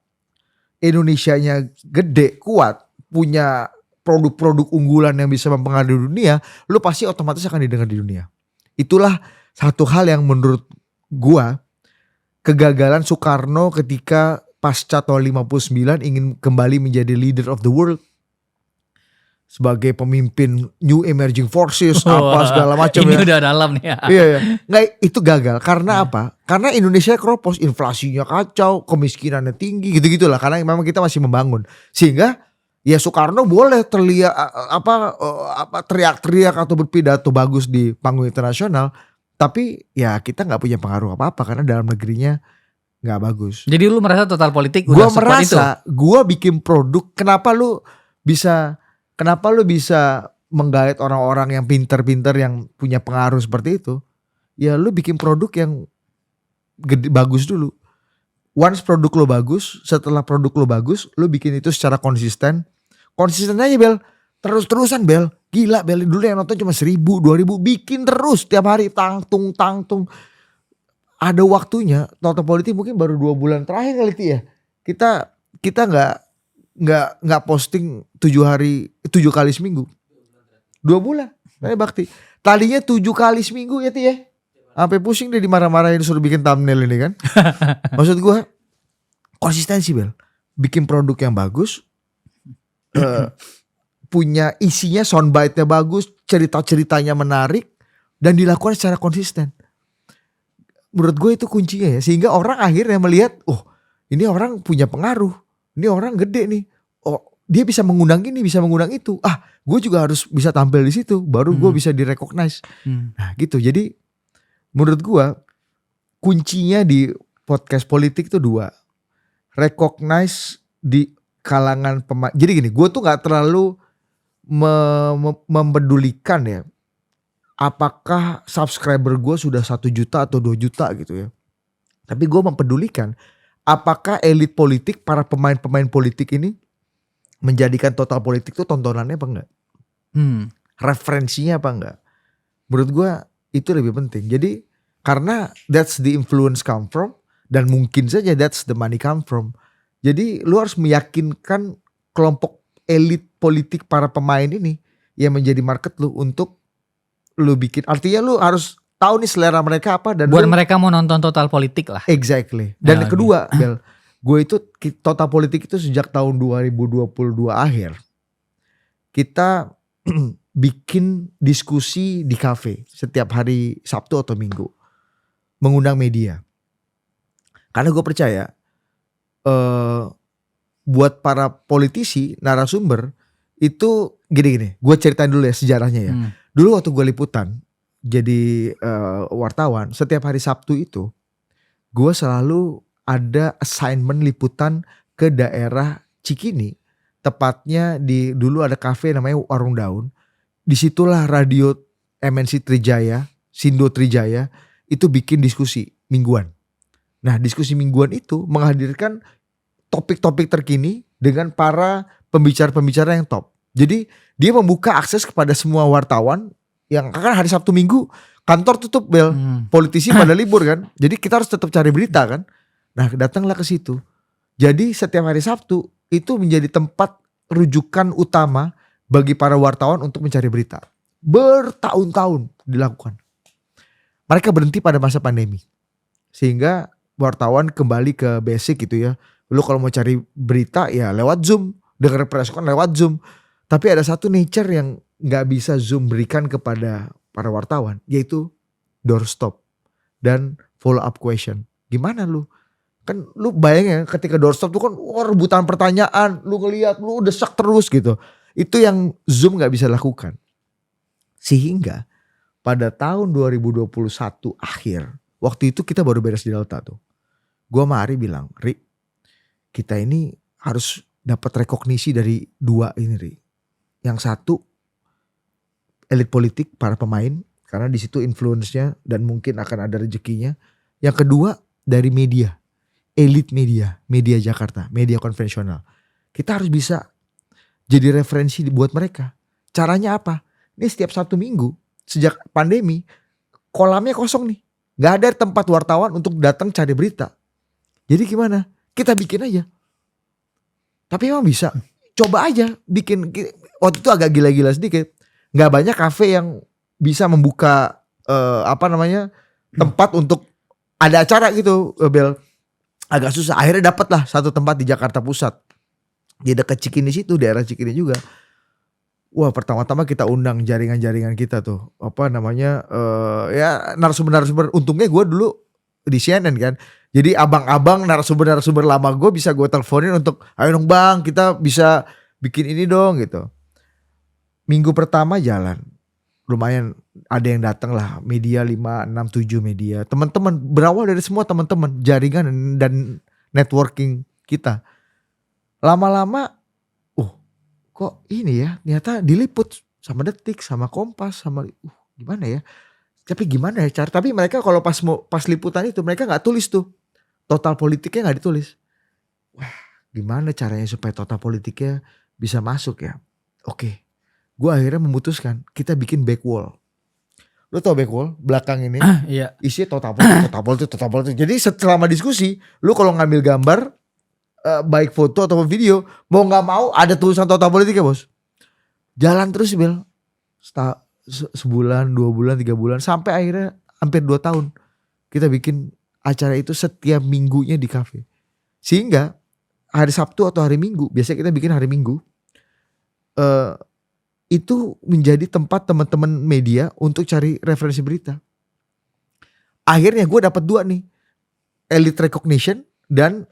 Indonesianya gede, kuat, punya produk-produk unggulan yang bisa mempengaruhi dunia, lu pasti otomatis akan didengar di dunia. Itulah satu hal yang menurut gua kegagalan Soekarno ketika pasca tahun 59 ingin kembali menjadi leader of the world. Sebagai pemimpin New Emerging Forces, apa segala macam ini ya. udah dalam nih ya. Iya. Nggak, itu gagal. Karena apa? Karena Indonesia keropos, inflasinya kacau, kemiskinannya tinggi, gitu-gitulah. Karena memang kita masih membangun. Sehingga ya Soekarno boleh terlihat teriak-teriak atau berpidato bagus di panggung internasional, tapi ya kita nggak punya pengaruh apa-apa karena dalam negerinya nggak bagus. Jadi lu merasa total politik udah Gua support merasa itu? gua bikin produk, kenapa lu bisa menggait orang-orang yang pinter-pinter yang punya pengaruh seperti itu? Ya lu bikin produk yang bagus dulu. Once produk lo bagus, setelah produk lo bagus, lu bikin itu secara konsisten. Konsisten aja Bel, terus-terusan Bel. Gila Bel, dulu yang nonton cuma 1.000, 2.000, bikin terus tiap hari tangtung. Ada waktunya, total politik mungkin baru 2 bulan terakhir kali itu ya. Kita nggak posting 7 kali seminggu. 2 bulan. Kayak bakti. Tadinya 7 kali seminggu ya Ti ya. Sampai pusing deh dimarah-marahin suruh bikin thumbnail ini kan. Maksud gue konsistensi Bel. Bikin produk yang bagus. Punya isinya, soundbite-nya bagus, cerita-ceritanya menarik dan dilakukan secara konsisten. Menurut gue itu kuncinya ya. Sehingga orang akhirnya melihat, oh ini orang punya pengaruh. Ini orang gede nih. Oh dia bisa mengundang ini, bisa mengundang itu. Ah gue juga harus bisa tampil di situ. Baru gue bisa direcognize. Nah gitu. Jadi menurut gue kuncinya di podcast politik itu 2. Recognize di kalangan pemain. Jadi gini, gue tuh gak terlalu mempedulikan ya. Apakah subscriber gue sudah 1 juta atau 2 juta gitu ya. Tapi gue mempedulikan apakah elit politik, para pemain-pemain politik ini menjadikan total politik itu tontonannya apa enggak? Referensinya apa enggak? Menurut gue itu lebih penting. Jadi karena that's the influence come from, dan mungkin saja that's the money come from. Jadi lu harus meyakinkan kelompok elit politik para pemain ini yang menjadi market lu untuk lu bikin. Artinya lu harus tahu nih selera mereka apa dan buat mereka mau nonton total politik lah. Exactly. Dan yang kedua, Bel, gue itu total politik itu sejak tahun 2022 akhir kita bikin diskusi di kafe setiap hari Sabtu atau Minggu, mengundang media. Karena gue percaya buat para politisi, narasumber itu gini-gini. Gue ceritain dulu ya sejarahnya ya. Dulu waktu gue liputan jadi wartawan, setiap hari Sabtu itu gue selalu ada assignment liputan ke daerah Cikini. Tepatnya di dulu ada kafe namanya Warung Daun. Disitulah radio MNC Trijaya, Sindo Trijaya itu bikin diskusi mingguan. Nah diskusi mingguan itu menghadirkan topik-topik terkini dengan para pembicara-pembicara yang top. Jadi dia membuka akses kepada semua wartawan yang akan hari Sabtu Minggu kantor tutup Bel, politisi pada libur kan. Jadi kita harus tetap cari berita kan. Nah datanglah ke situ. Jadi setiap hari Sabtu itu menjadi tempat rujukan utama bagi para wartawan untuk mencari berita. Bertahun-tahun dilakukan. Mereka berhenti pada masa pandemi. Sehingga wartawan kembali ke basic gitu ya. Lu kalau mau cari berita ya lewat Zoom. dengar press con lewat Zoom. Tapi ada satu nature yang gak bisa Zoom berikan kepada para wartawan, yaitu doorstop dan follow up question. Gimana lu? Kan lu bayangin ketika doorstop tuh kan rebutan pertanyaan, lu ngeliat, lu desak terus gitu. Itu yang Zoom gak bisa lakukan. Sehingga pada tahun 2021 akhir, waktu itu kita baru beres di Delta tuh. Gua sama Ari bilang, Ri, kita ini harus dapat rekognisi dari dua ini, Ri. Yang satu, elit politik, para pemain, karena di situ influence-nya dan mungkin akan ada rezekinya. Yang kedua, dari media, elit media, media Jakarta, media konvensional. Kita harus bisa jadi referensi buat mereka. Caranya apa? Ini setiap 1 minggu, sejak pandemi, kolamnya kosong nih. Gak ada tempat wartawan untuk datang cari berita. Jadi gimana? Kita bikin aja. Tapi emang bisa. Coba aja bikin. Waktu itu agak gila-gila sedikit. Gak banyak kafe yang bisa membuka tempat untuk ada acara gitu, Bel. Agak susah. Akhirnya dapet lah satu tempat di Jakarta Pusat. Di dekat Cikini situ, daerah Cikini juga. Wah, pertama-tama kita undang jaringan-jaringan kita tuh. Ya narasumber-narasumber. Untungnya gue dulu di CNN kan. Jadi abang-abang narasumber-narasumber lama gue bisa gue teleponin untuk, ayo dong bang, kita bisa bikin ini dong gitu. Minggu pertama jalan. Lumayan ada yang datang lah. Media 5, 6, 7 media. Teman-teman, berawal dari semua teman-teman. Jaringan dan networking kita. Lama-lama kok ini ya, ternyata diliput sama Detik, sama Kompas, sama gimana ya? Tapi gimana ya cara? Tapi mereka kalau pas liputan itu mereka nggak tulis tuh total politiknya, nggak ditulis. Wah, gimana caranya supaya total politiknya bisa masuk ya? Oke, gue akhirnya memutuskan kita bikin back wall. Lu tau back wall belakang ini? Iya. Isinya total politik. Jadi selama diskusi, lu kalau ngambil gambar, baik foto atau video, mau nggak mau ada tulisan total politik ya bos. Jalan terus Bel, sebulan, 2 bulan, 3 bulan, sampai akhirnya hampir 2 tahun kita bikin acara itu setiap minggunya di kafe. Sehingga hari Sabtu atau hari Minggu, biasanya kita bikin hari Minggu, itu menjadi tempat teman-teman media untuk cari referensi berita. Akhirnya gue dapat 2 nih, elite recognition dan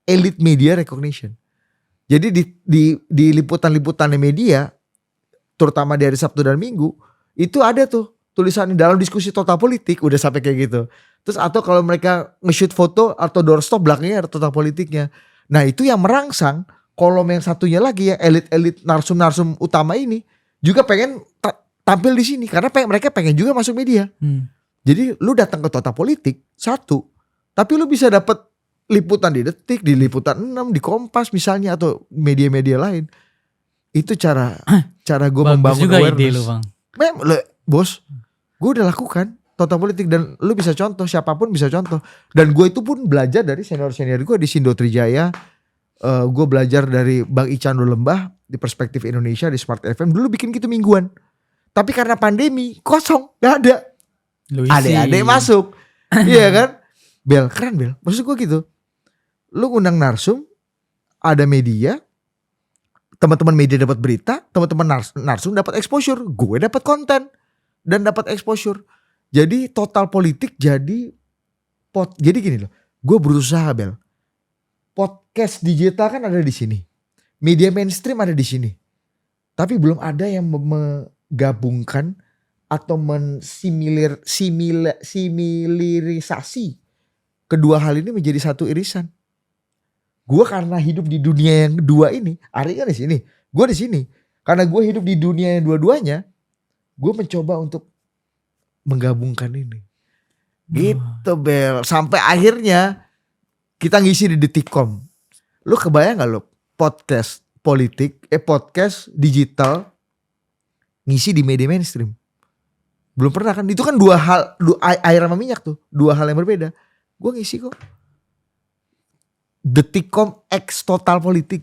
elite media recognition. Jadi di liputan-liputan media, terutama di hari Sabtu dan Minggu, itu ada tuh tulisan dalam diskusi total politik, udah sampai kayak gitu. Terus atau kalau mereka nge-shoot foto atau doorstop belakangnya ada total politiknya. Nah itu yang merangsang kolom yang satunya lagi, yang elit-elit narsum-narsum utama ini juga pengen tampil di sini karena mereka pengen juga masuk media. Jadi lu datang ke total politik satu, tapi lu bisa dapat liputan di Detik, di Liputan 6, di Kompas misalnya atau media-media lain. Itu cara gue membangun juga awareness. Ide lu bang. Bos, gue udah lakukan total politik dan lu bisa contoh, siapapun bisa contoh. Dan gue itu pun belajar dari senior-senior gue di Sindo Trijaya. Gue belajar dari Bang Icando Lembah di Perspektif Indonesia di Smart FM. Dulu bikin gitu mingguan. Tapi karena pandemi kosong, gak ada. Adek-adek masuk. Iya kan? Bel, keren Bel. Maksud gue gitu. Lu undang narsum, ada media, teman-teman media dapat berita, teman-teman narsum dapat exposure, gue dapat konten dan dapat exposure. Jadi total politik jadi gini loh. Gue berusaha Bel. Podcast digital kan ada di sini. Media mainstream ada di sini. Tapi belum ada yang menggabungkan atau similirisasi kedua hal ini menjadi satu irisan. Gue karena hidup di dunia yang kedua ini, Ari kan di sini, gue di sini. Karena gue hidup di dunia yang dua-duanya, gue mencoba untuk menggabungkan ini. Gitu Bel. Sampai akhirnya kita ngisi di Detikcom. Lu kebayang gak lo podcast politik, podcast digital ngisi di media mainstream? Belum pernah kan? Itu kan dua hal, air sama minyak tuh, 2 hal yang berbeda. Gue ngisi kok. Detikcom X Total Politik.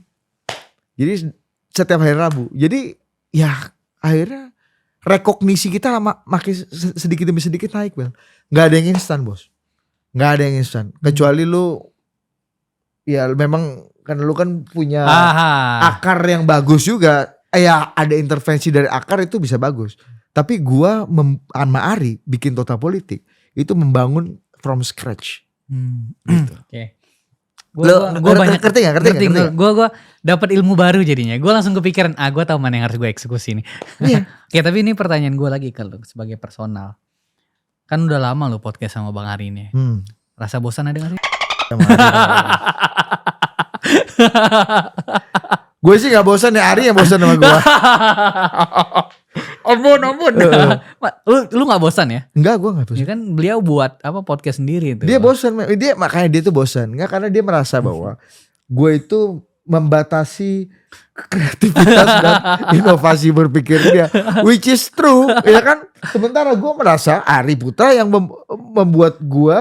Jadi setiap hari Rabu. Jadi ya akhirnya rekognisi kita makin sedikit demi sedikit naik Bel. Gak ada yang instan bos. Gak ada yang instan. Kecuali lu ya memang Karena lu kan punya akar yang bagus juga. Ya ada intervensi dari akar itu bisa bagus. Tapi gua sama Ari bikin Total Politik itu membangun from scratch. Gitu. Oke. Gue banyak ngerti gak? Gue dapat ilmu baru jadinya. Gue langsung kepikiran, gue tahu mana yang harus gue eksekusi nih. Iya. Oke, tapi ini pertanyaan gue lagi ke lu sebagai personal. Kan udah lama lu podcast sama Bang Ari ini. Rasa bosan ada gak sih? Gue sih gak bosan ya, Ari yang bosan sama gue. Ampun. Lu gak bosan ya? Enggak, gue gak bosan. Ya kan beliau buat podcast sendiri itu. Dia bosan, makanya dia tuh bosan. Enggak, karena dia merasa bahwa gue itu membatasi kreativitas dan inovasi berpikir dia, which is true, ya kan? Sementara gue merasa Ari Putra yang membuat gue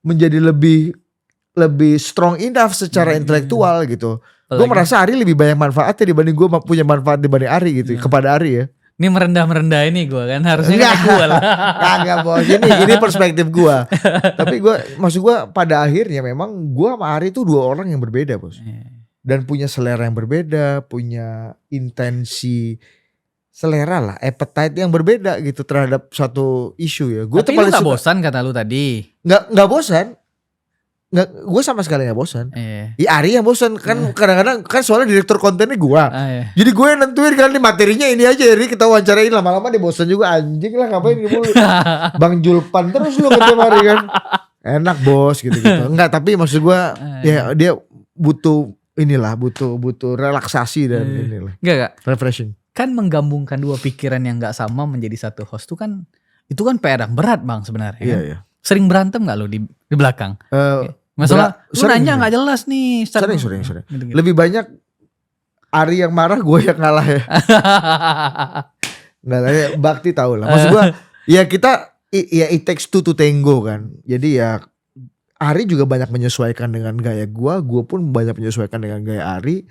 menjadi lebih strong enough secara intelektual gitu. Gue merasa Ari lebih banyak manfaatnya dibanding gue punya manfaat dibanding Ari gitu. Kepada Ari ya. Ini merendah ini gue kan harusnya gue lah. Kagak bos, ini perspektif gue. Tapi maksud gue pada akhirnya memang gue sama Ari itu dua orang yang berbeda bos. Dan punya selera yang berbeda, punya intensi selera lah, appetite yang berbeda gitu terhadap satu isu ya. Tapi lu gak bosan kata lu tadi? Nggak bosan. Gue sama sekali gak bosan. Ya Ari yang bosan kan kadang-kadang kan soalnya direktur kontennya gue. Jadi gue yang nentuin kan nih materinya ini aja Ri, kita wawancarain lama-lama dia bosan juga, anjing lah ngapain ini mulu. Bang Julpan terus lu ketemu Ari kan. Enak bos gitu. Enggak, tapi maksud gue ya dia butuh relaksasi dan inilah. Enggak. Refreshing. Kan menggabungkan dua pikiran yang gak sama menjadi satu host itu kan PR yang berat Bang sebenarnya. Iya. Sering berantem gak lu di belakang? Masalah lu nanya gak jelas nih. Sering. Gitu. Lebih banyak Ari yang marah, gue yang ngalah ya. Nggak lah, Bakti tahu lah. Maksud gue ya kita it takes two to tango kan. Jadi ya Ari juga banyak menyesuaikan dengan gaya gue pun banyak menyesuaikan dengan gaya Ari.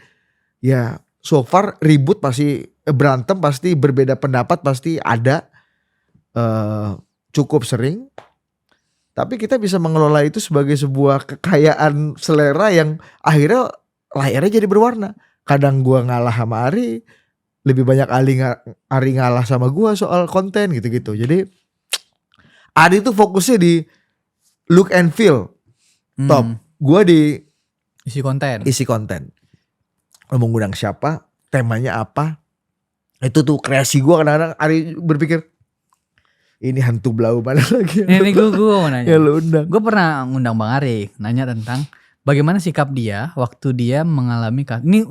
Ya so far ribut pasti, berantem pasti, berbeda pendapat pasti ada. Cukup sering. Tapi kita bisa mengelola itu sebagai sebuah kekayaan selera yang akhirnya layarnya jadi berwarna. Kadang gua ngalah sama Ari, lebih banyak Ari ngalah sama gua soal konten gitu-gitu. Jadi Ari tuh fokusnya di look and feel top. Gua di isi konten. Lo mau ngundang siapa, temanya apa. Itu tuh kreasi gua, kadang-kadang Ari berpikir ini hantu belau mana lagi? Ini gue mau nanya. Ya lu undang. Gue pernah ngundang Bang Ari, nanya tentang bagaimana sikap dia waktu dia mengalami ini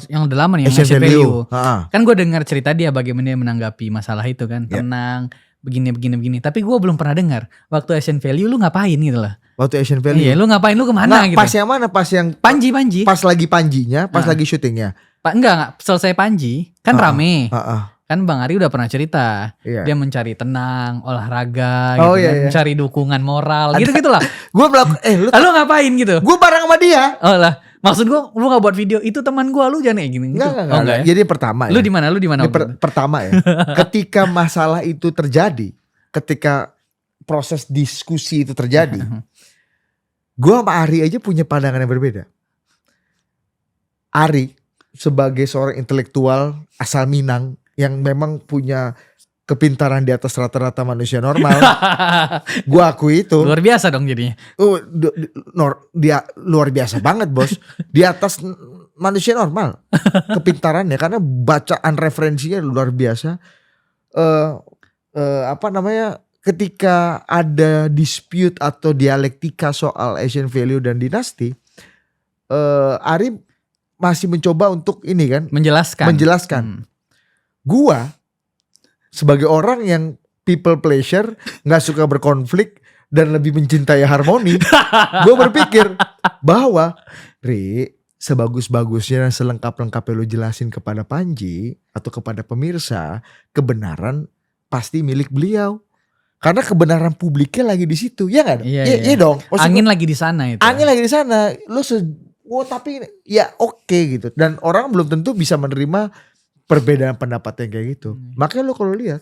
yang udah lama nih, Asian Value. Kan gue dengar cerita dia bagaimana dia menanggapi masalah itu kan, tenang, begini. Tapi gue belum pernah dengar waktu Asian Value lu ngapain gitu lah. Waktu Asian Value? Iya, lu ngapain, lu kemana gitu? Pas yang mana? Pas yang Panji. Pas lagi Panjinya, pas lagi syutingnya. Enggak, selesai Panji kan rame. Kan Bang Ari udah pernah cerita, dia mencari tenang, olahraga, gitu, mencari dukungan moral, gitu lah. Gue lu ngapain gitu? Gue bareng sama dia. Oh lah, maksud gue lu nggak buat video itu teman gue, lu jangan kayak gini. Enggak. Ya? Jadi pertama. Lu di mana? Pertama ya. Ketika masalah itu terjadi, ketika proses diskusi itu terjadi, gue sama Ari aja punya pandangan yang berbeda. Ari sebagai seorang intelektual asal Minang, yang memang punya kepintaran di atas rata-rata manusia normal. Gue akui itu. Luar biasa dong jadinya. Dia luar biasa banget bos. Di atas manusia normal kepintarannya, karena bacaan referensinya luar biasa. Ketika ada dispute atau dialektika soal Asian Value dan dinasti, Ari masih mencoba untuk ini kan, menjelaskan. Gua sebagai orang yang people pleasure, gak suka berkonflik dan lebih mencintai harmoni, gue berpikir bahwa sebagus-bagusnya dan selengkap-lengkapnya lo jelasin kepada Panji atau kepada pemirsa, kebenaran pasti milik beliau. Karena kebenaran publiknya lagi di situ, ya kan? Iya dong. Maksud angin lagi di sana itu. Angin lagi di sana. Tapi ya oke gitu. Dan orang belum tentu bisa menerima perbedaan pendapat yang kayak gitu. Makanya lo kalau lihat,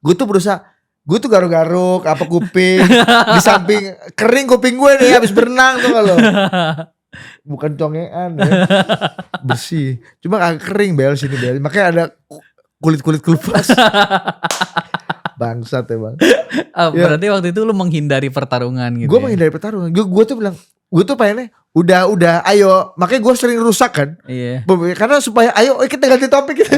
gue tuh garuk-garuk apa kuping, di samping kering kuping gue nih habis berenang tuh kalau. Bukan congean ya. Bersih. Cuma agak kering Bel sini Bel. Makanya ada kulit-kulit kelupas. Bangsat ya bang. Berarti waktu itu lu menghindari pertarungan gitu. Gue menghindari pertarungan. Gue tuh bilang, gue tuh pengennya udah ayo. Makanya gue sering rusak kan. Iya. Karena supaya ayo kita ganti topik kita.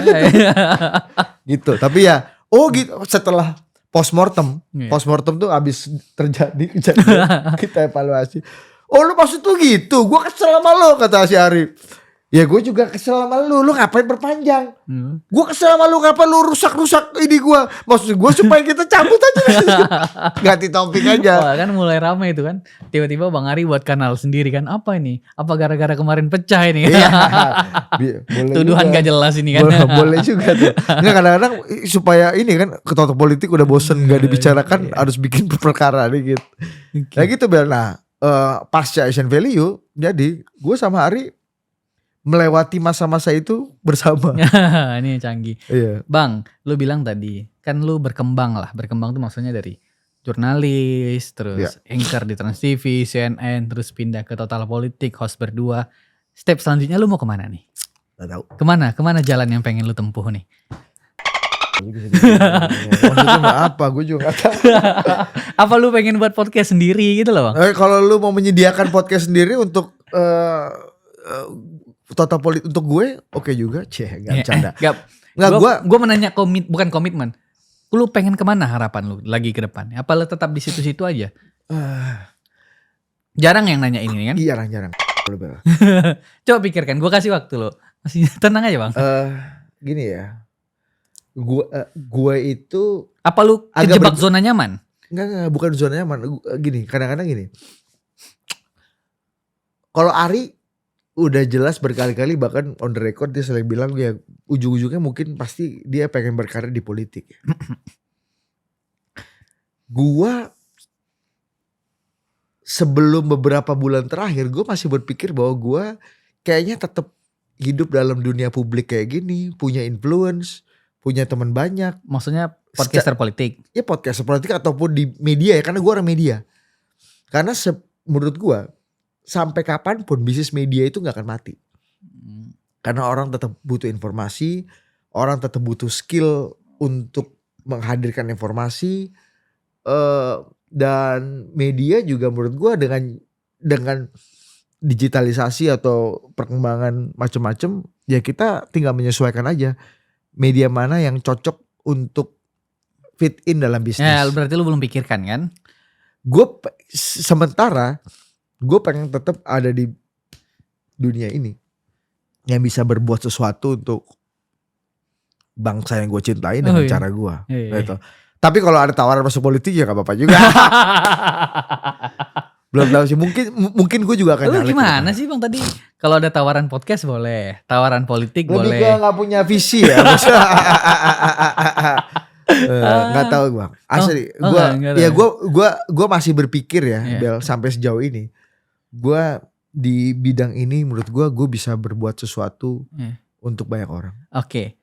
Gitu. Tapi ya gitu setelah postmortem tuh abis terjadi kejadian kita evaluasi. Oh lu maksud tuh gitu, gue kesel sama lo kata si Ari. Ya gue juga kesel sama lu ngapain berpanjang? Gue kesel sama lu, ngapain lu rusak-rusak ini gue? Maksud gue supaya kita cabut aja. Ganti topik aja. Wah, kan mulai ramai itu kan. Tiba-tiba Bang Ari buat kanal sendiri kan. Apa ini? Apa gara-gara kemarin pecah ini? Iya. Tuduhan juga. Gak jelas ini kan. Boleh juga tuh. Nggak, kadang-kadang supaya ini kan ketua politik udah bosen gak dibicarakan, harus bikin perkara nih gitu. Nah gitu Bel. Nah pasca Asian Value, jadi gue sama Ari melewati masa-masa itu bersama. Ini canggih. Iya. Bang, lu bilang tadi kan lu berkembang lah. Berkembang tuh maksudnya dari jurnalis, terus anchor di Trans TV, CNN, terus pindah ke Total Politik, host berdua. Step selanjutnya lu mau kemana nih? Gak tahu. Kemana jalan yang pengen lu tempuh nih? Maksudnya apa? Gue juga gak tahu. Apa lu pengen buat podcast sendiri gitu loh Bang? Kalau lu mau menyediakan podcast sendiri untuk Total Politik untuk gue, oke juga. Gak bercanda. Gue menanya bukan komitmen. Lu pengen kemana harapan lu lagi ke depan? Apa lu tetap di situ-situ aja? Jarang yang nanya ini kan? Iya, jarang. Coba pikirkan, gue kasih waktu lo. Masih tenang aja Bang. Gini ya. Gue itu apa lu kejebak zona nyaman? Enggak, bukan zona nyaman. Gini, kadang-kadang gini. Kalau Ari udah jelas berkali-kali, bahkan on the record dia selalu bilang ya ujung-ujungnya mungkin pasti dia pengen berkarir di politik. Gua sebelum beberapa bulan terakhir gue masih berpikir bahwa gue kayaknya tetap hidup dalam dunia publik kayak gini, punya influence, punya teman banyak. Maksudnya podcaster politik? Ya podcaster politik ataupun di media ya, karena gue orang media. Karena menurut gue sampai kapanpun bisnis media itu gak akan mati. Karena orang tetap butuh informasi, orang tetap butuh skill untuk menghadirkan informasi, dan media juga menurut gue dengan digitalisasi atau perkembangan macam-macam, ya kita tinggal menyesuaikan aja media mana yang cocok untuk fit in dalam bisnis. Ya berarti lu belum pikirkan kan? Sementara gue pengen tetap ada di dunia ini yang bisa berbuat sesuatu untuk bangsa yang gue cintai dengan cara gue. Gitu. Tapi kalau ada tawaran masuk politik ya gak apa-apa juga. Belum tahu sih, mungkin gue juga akan nyalek. Lu gimana sih Bang tadi? Kalau ada tawaran podcast boleh, tawaran politik lebih boleh. Lebih ke gak punya visi ya. Gak tahu Bang. Asli, gue masih berpikir ya, Bel, sampai sejauh ini. Gue di bidang ini menurut gue bisa berbuat sesuatu untuk banyak orang. Oke.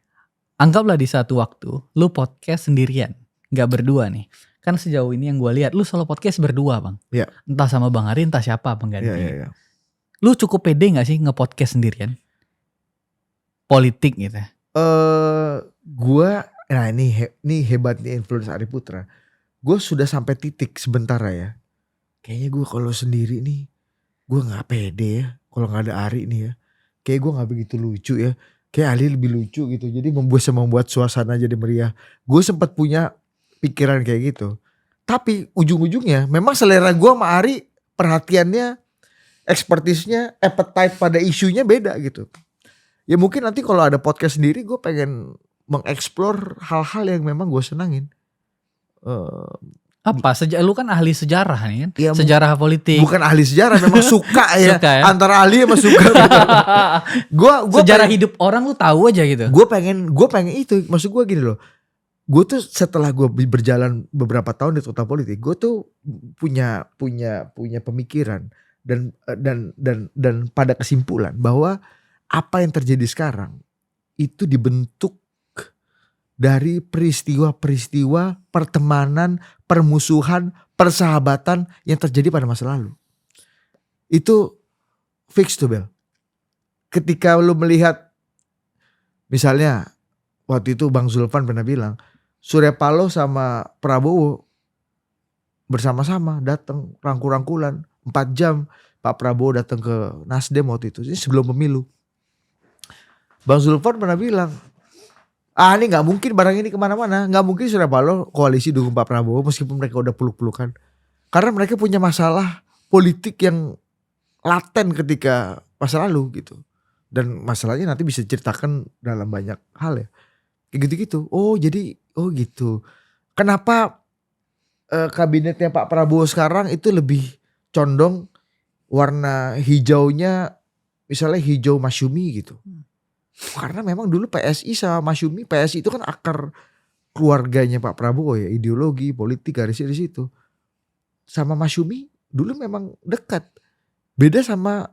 Anggaplah di satu waktu lu podcast sendirian, gak berdua nih. Kan sejauh ini yang gue lihat lu solo podcast berdua Bang. Iya. Entah sama Bang Ari, entah siapa pengganti. Iya. Lu cukup pede gak sih nge-podcast sendirian? Politik gitu. Gue, nah ini hebatnya influencer Ari Putra. Gue sudah sampai titik sebentar ya. Kayaknya gue kalau sendiri nih, gue gak pede ya. Kalau gak ada Ari nih ya. Kayak gue gak begitu lucu ya. Kayak Ali lebih lucu gitu. Jadi membuat suasana jadi meriah. Gue sempat punya pikiran kayak gitu. Tapi ujung-ujungnya memang selera gue sama Ari, perhatiannya, expertise-nya, appetite pada isunya beda gitu. Ya mungkin nanti kalau ada podcast sendiri gue pengen mengeksplor hal-hal yang memang gue senangin. Apa? Lu kan ahli sejarah nih kan? Ya, sejarah politik. Bukan ahli sejarah, memang suka ya. Suka, ya? Antara ahli sama suka. Gua sejarah hidup orang lu tahu aja gitu. Gue pengen itu. Maksud gue gini loh. Gue tuh setelah gue berjalan beberapa tahun di Total Politik, gue tuh punya pemikiran dan pada kesimpulan bahwa apa yang terjadi sekarang itu dibentuk dari peristiwa-peristiwa pertemanan, permusuhan, persahabatan yang terjadi pada masa lalu. Itu fix tuh Bel. Ketika lu melihat misalnya waktu itu Bang Zulfan pernah bilang Surya Paloh sama Prabowo bersama-sama datang rangkul-rangkulan 4 jam Pak Prabowo datang ke Nasdem waktu itu. Ini sebelum pemilu. Bang Zulfan pernah bilang, ini gak mungkin barang ini kemana-mana. Gak mungkin Surya Paloh koalisi dukung Pak Prabowo meskipun mereka udah peluk-pelukan. Karena mereka punya masalah politik yang laten ketika masa lalu gitu. Dan masalahnya nanti bisa diceritakan dalam banyak hal ya. Kayak gitu-gitu. Oh gitu. Kenapa kabinetnya Pak Prabowo sekarang itu lebih condong warna hijaunya misalnya hijau Masyumi gitu. Karena memang dulu PSI sama Masyumi, PSI itu kan akar keluarganya Pak Prabowo ya, ideologi, politik garisnya di situ. Sama Masyumi dulu memang dekat. Beda sama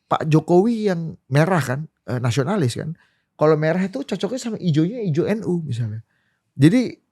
Pak Jokowi yang merah kan, nasionalis kan. Kalau merah itu cocoknya sama hijaunya hijau NU misalnya. Jadi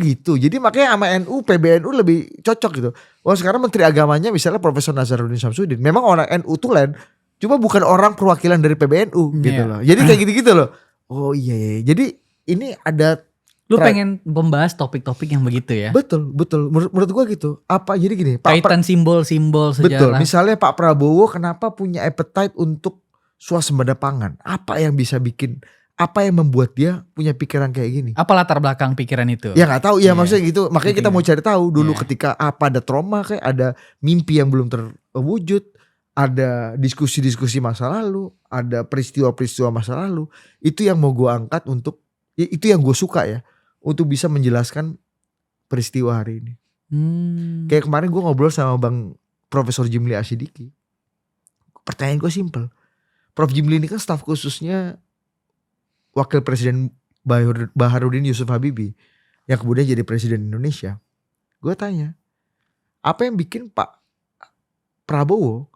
gitu. Jadi makanya sama NU, PBNU lebih cocok gitu. Sekarang Menteri Agamanya misalnya Profesor Nazarudin Samsudin. Memang orang NU tulen, cuma bukan orang perwakilan dari PBNU gitu loh. Jadi kayak gitu-gitu loh. Oh iya. Jadi ini ada lu pengen membahas topik-topik yang begitu ya? Betul. Menurut gua gitu. Apa jadi gini? Kaitan simbol-simbol sejarah. Betul. Misalnya Pak Prabowo kenapa punya appetite untuk swasembada pangan? Apa yang bisa bikin? Apa yang membuat dia punya pikiran kayak gini? Apa latar belakang pikiran itu? Ya nggak tahu. Ya maksudnya gitu. Makanya kita mau cari tahu dulu ketika ada trauma kayak ada mimpi yang belum terwujud, ada diskusi-diskusi masa lalu, ada peristiwa-peristiwa masa lalu. Itu yang mau gua angkat untuk itu yang gue suka ya. Untuk bisa menjelaskan peristiwa hari ini. Kayak kemarin gue ngobrol sama Bang Profesor Jimli Asidiki. Pertanyaan gue simple. Prof Jimli ini kan staf khususnya Wakil Presiden Baharudin Yusuf Habibie. Yang kemudian jadi Presiden Indonesia. Gue tanya. Apa yang bikin Pak Prabowo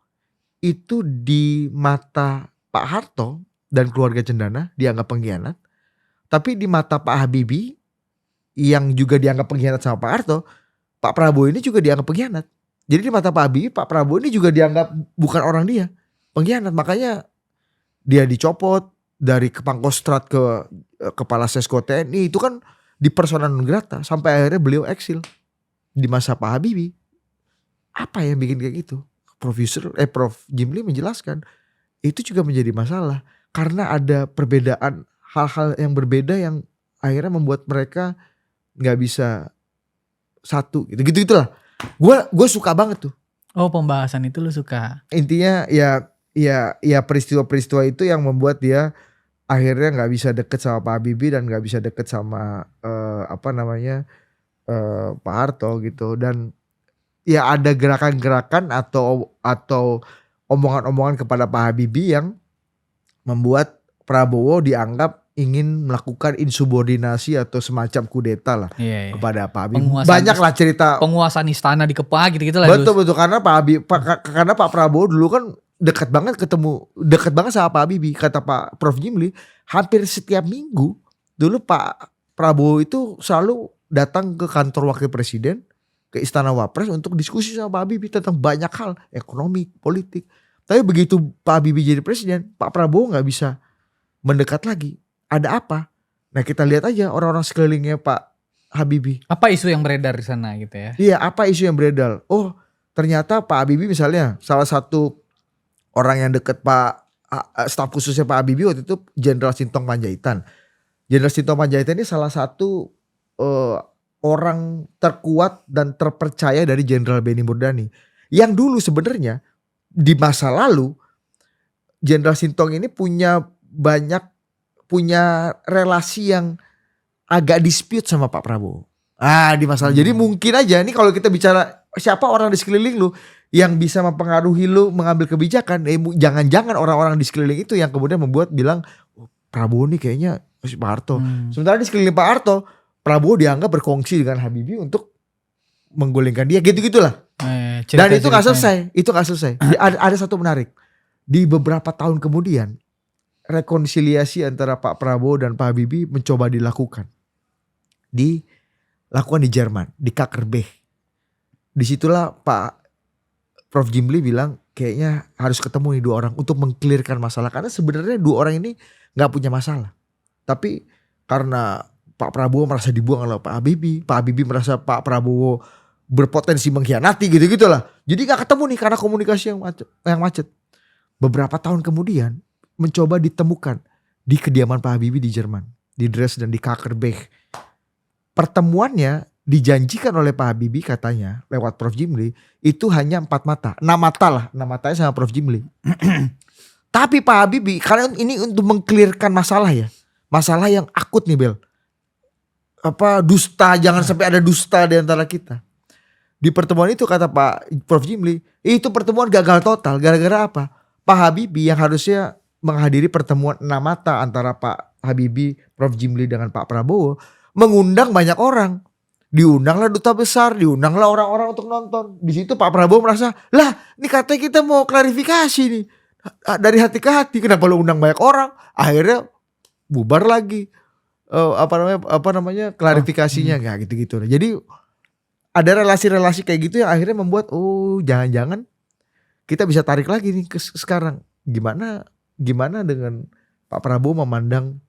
itu di mata Pak Harto dan keluarga Cendana dianggap pengkhianat. Tapi di mata Pak Habibie yang juga dianggap pengkhianat sama Pak Harto, Pak Prabowo ini juga dianggap pengkhianat. Jadi di mata Pak Habibie, Pak Prabowo ini juga dianggap bukan orang dia, pengkhianat. Makanya dia dicopot dari Pangkostrat ke Kepala Sesko TNI itu kan di persona non grata sampai akhirnya beliau eksil di masa Pak Habibie. Apa yang bikin kayak gitu? Prof Jimli menjelaskan itu juga menjadi masalah karena ada perbedaan hal-hal yang berbeda yang akhirnya membuat mereka nggak bisa satu gitu-gitulah. Gue suka banget tuh. Oh, pembahasan itu lu suka. Intinya ya peristiwa-peristiwa itu yang membuat dia akhirnya nggak bisa deket sama Pak Habibie dan nggak bisa deket sama Pak Harto gitu. Dan ya ada gerakan-gerakan atau omongan-omongan kepada Pak Habibie yang membuat Prabowo dianggap ingin melakukan insubordinasi atau semacam kudeta lah kepada Pak Habibie. Banyak lah cerita penguasaan istana dikepah gitu-gitu lah. Betul karena karena Pak Prabowo dulu kan dekat banget sama Pak Habibie. Kata Pak Prof Jimli, hampir setiap minggu dulu Pak Prabowo itu selalu datang ke kantor Wakil Presiden, ke Istana Wapres untuk diskusi sama Pak Habibie tentang banyak hal, ekonomi, politik. Tapi begitu Pak Habibie jadi presiden, Pak Prabowo nggak bisa mendekat lagi. Ada apa? Nah kita lihat aja orang-orang sekelilingnya Pak Habibie. Apa isu yang beredar di sana gitu ya? Iya, apa isu yang beredar? Oh, ternyata Pak Habibie misalnya salah satu orang yang dekat staf khususnya Pak Habibie waktu itu Jenderal Sintong Panjaitan. Jenderal Sintong Panjaitan ini salah satu orang terkuat dan terpercaya dari Jenderal Benny Murdani. Yang dulu sebenarnya di masa lalu Jenderal Sintong ini punya relasi yang agak dispute sama Pak Prabowo. Di masalah. Jadi mungkin aja nih kalau kita bicara siapa orang di sekeliling lu yang bisa mempengaruhi lu mengambil kebijakan, jangan-jangan orang-orang di sekeliling itu yang kemudian membuat bilang Prabowo nih kayaknya masih Pak Harto. Sementara di sekeliling Pak Harto, Prabowo dianggap berkongsi dengan Habibie untuk menggulingkan dia, gitu-gitulah. Dan itu gak selesai. Ada satu menarik. Di beberapa tahun kemudian rekonsiliasi antara Pak Prabowo dan Pak Habibie mencoba dilakukan. Dilakukan di Jerman, di Kakerbeh. Disitulah Pak Prof Jimli bilang kayaknya harus ketemu nih dua orang untuk mengklirkan masalah. Karena sebenarnya dua orang ini gak punya masalah. Tapi karena Pak Prabowo merasa dibuang oleh Pak Habibie merasa Pak Prabowo berpotensi mengkhianati gitu-gitulah. Jadi gak ketemu nih karena komunikasi yang macet. Beberapa tahun kemudian mencoba ditemukan di kediaman Pak Habibie di Jerman. Di Dresden, di Kakerbech. Pertemuannya dijanjikan oleh Pak Habibie katanya lewat Prof Jimli itu hanya 4 mata. 6 mata lah, 6 matanya sama Prof Jimli. Tapi Pak Habibie karena ini untuk mengklirkan masalah ya. Masalah yang akut nih Bel. Dusta, jangan sampai ada dusta di antara kita. Di pertemuan itu kata Pak Prof Jimli, itu pertemuan gagal total gara-gara apa? Pak Habibie yang harusnya menghadiri pertemuan 6 mata antara Pak Habibie, Prof Jimli dengan Pak Prabowo mengundang banyak orang. Diundanglah duta besar, diundanglah orang-orang untuk nonton. Di situ Pak Prabowo merasa, lah ini katanya kita mau klarifikasi nih. Dari hati ke hati, kenapa lu undang banyak orang? Akhirnya bubar lagi. Klarifikasinya nggak gitu-gitu. Jadi ada relasi-relasi kayak gitu yang akhirnya membuat jangan-jangan kita bisa tarik lagi nih ke sekarang. Gimana dengan Pak Prabowo memandang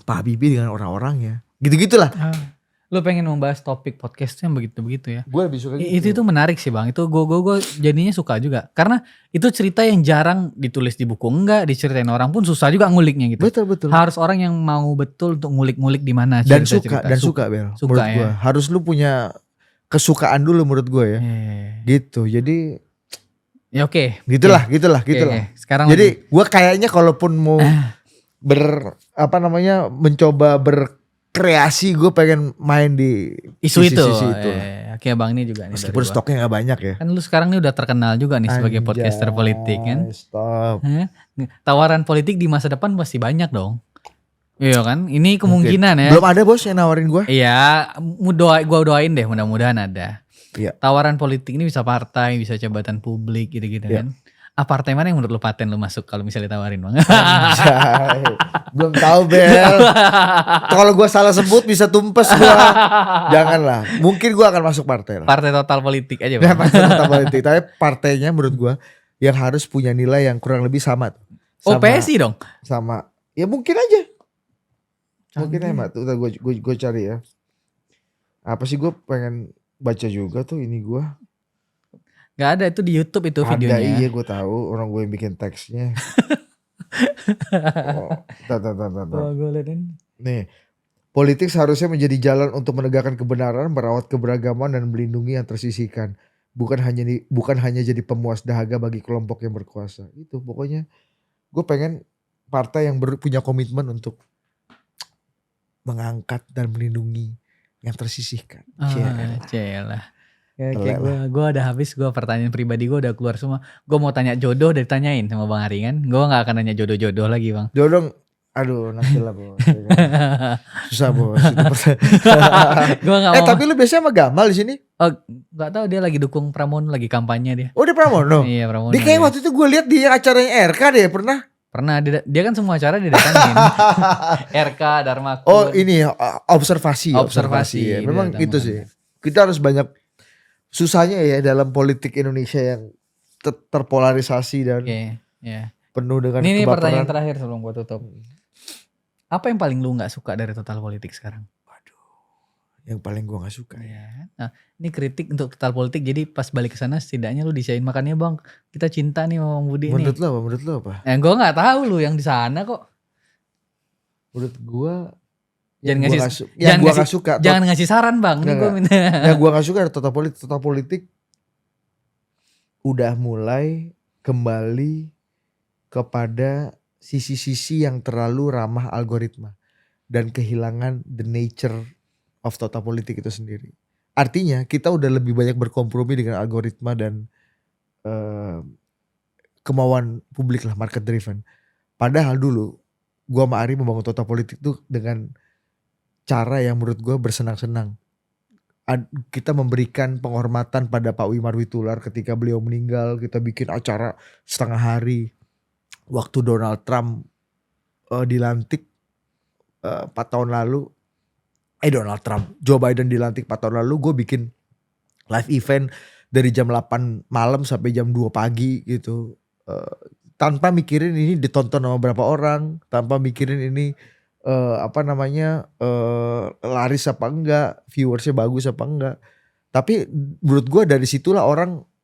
Pak Habibie dengan orang-orangnya. Gitu-gitulah. Lu pengen membahas topik podcastnya begitu-begitu ya. Gue lebih suka gitu. Itu menarik sih Bang. Itu gue jadinya suka juga. Karena itu cerita yang jarang ditulis di buku, enggak diceritain orang pun susah juga nguliknya gitu. Betul. Harus orang yang mau betul untuk ngulik-ngulik di mana cerita-cerita. Dan suka Bel. Suka menurut ya. gue. Harus lu punya kesukaan dulu menurut gue ya. Gitu. Jadi ya oke. Gitulah. Sekarang jadi gue kayaknya kalaupun mau mencoba berkreasi, gue pengen main di isu itu. itu. Oke Bang, ini juga nih. Meskipun stoknya gak banyak ya. Kan lu sekarang nih udah terkenal juga nih sebagai podcaster politik kan. Stop. Tawaran politik di masa depan pasti banyak dong. Iya kan, ini kemungkinan ya. Belum ada bos yang nawarin gue. Iya, gue doain deh, mudah-mudahan ada. Iya. Tawaran politik ini bisa partai, bisa jabatan publik gitu-gitu kan. Partai mana yang menurut lu paten lu masuk kalau misalnya tawarin Bang? Belum tahu Bel. Kalau gue salah sebut bisa tumpes gue. Janganlah. Mungkin gue akan masuk partai lah. Partai total politik aja Bang. Partai total politik. Tapi partainya menurut gue yang harus punya nilai yang kurang lebih sama. PSI dong? Sama. Ya mungkin aja. Mungkin hemat. Udah gue cari ya. Apa sih gue pengen baca juga tuh ini gue. Gak ada, itu di YouTube itu videonya. Ada, iya gue tahu, orang gue yang bikin teksnya. Nih, politik seharusnya menjadi jalan untuk menegakkan kebenaran, merawat keberagaman dan melindungi yang tersisihkan. Bukan hanya jadi pemuas dahaga bagi kelompok yang berkuasa. Itu pokoknya gue pengen partai yang punya komitmen untuk mengangkat dan melindungi yang tersisihkan. Celah. Kayak gue udah habis, gue pertanyaan pribadi gue udah keluar semua. Gue mau tanya jodoh udah ditanyain sama Bang Ari kan. Gue gak akan nanya jodoh-jodoh lagi Bang. Jodoh, aduh nanti lah bos. Susah bos. Gua gak mau. Tapi lu biasanya sama Gamal di sini? Oh, gak tahu, dia lagi dukung Pramono, lagi kampanye dia. Oh dia Pramono? Iya Pramono. Dia kayak waktu itu gue lihat di acaranya RK deh, pernah dia kan semua acara didatangin. RK, Dharma. Oh ini observasi. Ya. Memang itu sih. Kita harus banyak. Susahnya ya dalam politik Indonesia yang terpolarisasi dan penuh dengan kebaperan. Ini pertanyaan terakhir sebelum gue tutup. Apa yang paling lu gak suka dari total politik sekarang? Waduh, yang paling gue gak suka ya. Nah, ini kritik untuk total politik, jadi pas balik ke sana setidaknya lu disain makannya Bang. Kita cinta nih sama Bang Budi nih. Menurut lu apa? Gue gak tahu lu yang di sana kok. Menurut gue jangan ngasih saran Bang. Ini gue minta. Yang gue gak suka ada total politik udah mulai kembali kepada sisi-sisi yang terlalu ramah algoritma dan kehilangan the nature of total politik itu sendiri. Artinya kita udah lebih banyak berkompromi dengan algoritma dan kemauan publik lah, market driven. Padahal dulu gue sama Ari membangun total politik tuh dengan cara yang menurut gue bersenang-senang. Kita memberikan penghormatan pada Pak Wimar Witular ketika beliau meninggal. Kita bikin acara setengah hari. Waktu Donald Trump dilantik 4 tahun lalu. Joe Biden dilantik 4 tahun lalu. Gue bikin live event dari jam 8 malam sampai jam 2 pagi gitu. Tanpa mikirin ini ditonton sama berapa orang, tanpa mikirin ini laris apa enggak, viewersnya bagus apa enggak. Tapi menurut gue dari situlah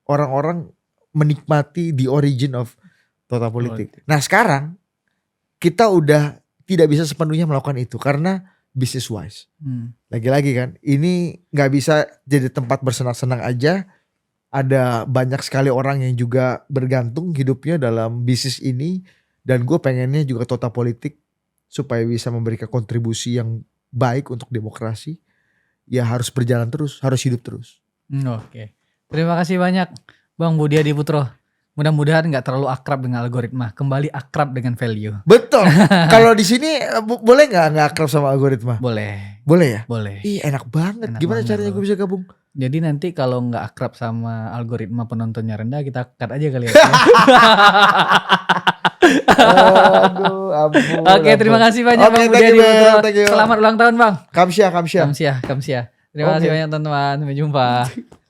orang-orang menikmati the origin of Total Politik. Nah sekarang kita udah tidak bisa sepenuhnya melakukan itu karena business wise. Lagi-lagi kan, ini nggak bisa jadi tempat bersenang-senang aja. Ada banyak sekali orang yang juga bergantung hidupnya dalam bisnis ini. Dan gue pengennya juga Total Politik supaya bisa memberikan kontribusi yang baik untuk demokrasi. Ya harus berjalan terus, harus hidup terus. Oke. Terima kasih banyak Bang Budi Adiputro. Mudah-mudahan nggak terlalu akrab dengan algoritma, kembali akrab dengan value. Betul. Kalau di sini boleh nggak akrab sama algoritma? Boleh. Boleh ya? Boleh. Ih enak banget. Gimana caranya gue bisa gabung? Jadi nanti kalau nggak akrab sama algoritma penontonnya rendah, kita cut aja kali ya. Aduh, ampun. Oke, terima kasih banyak Bang Budi Adiputro. Selamat ulang tahun Bang. Kamsia. Terima kasih banyak teman-teman. Sampai jumpa.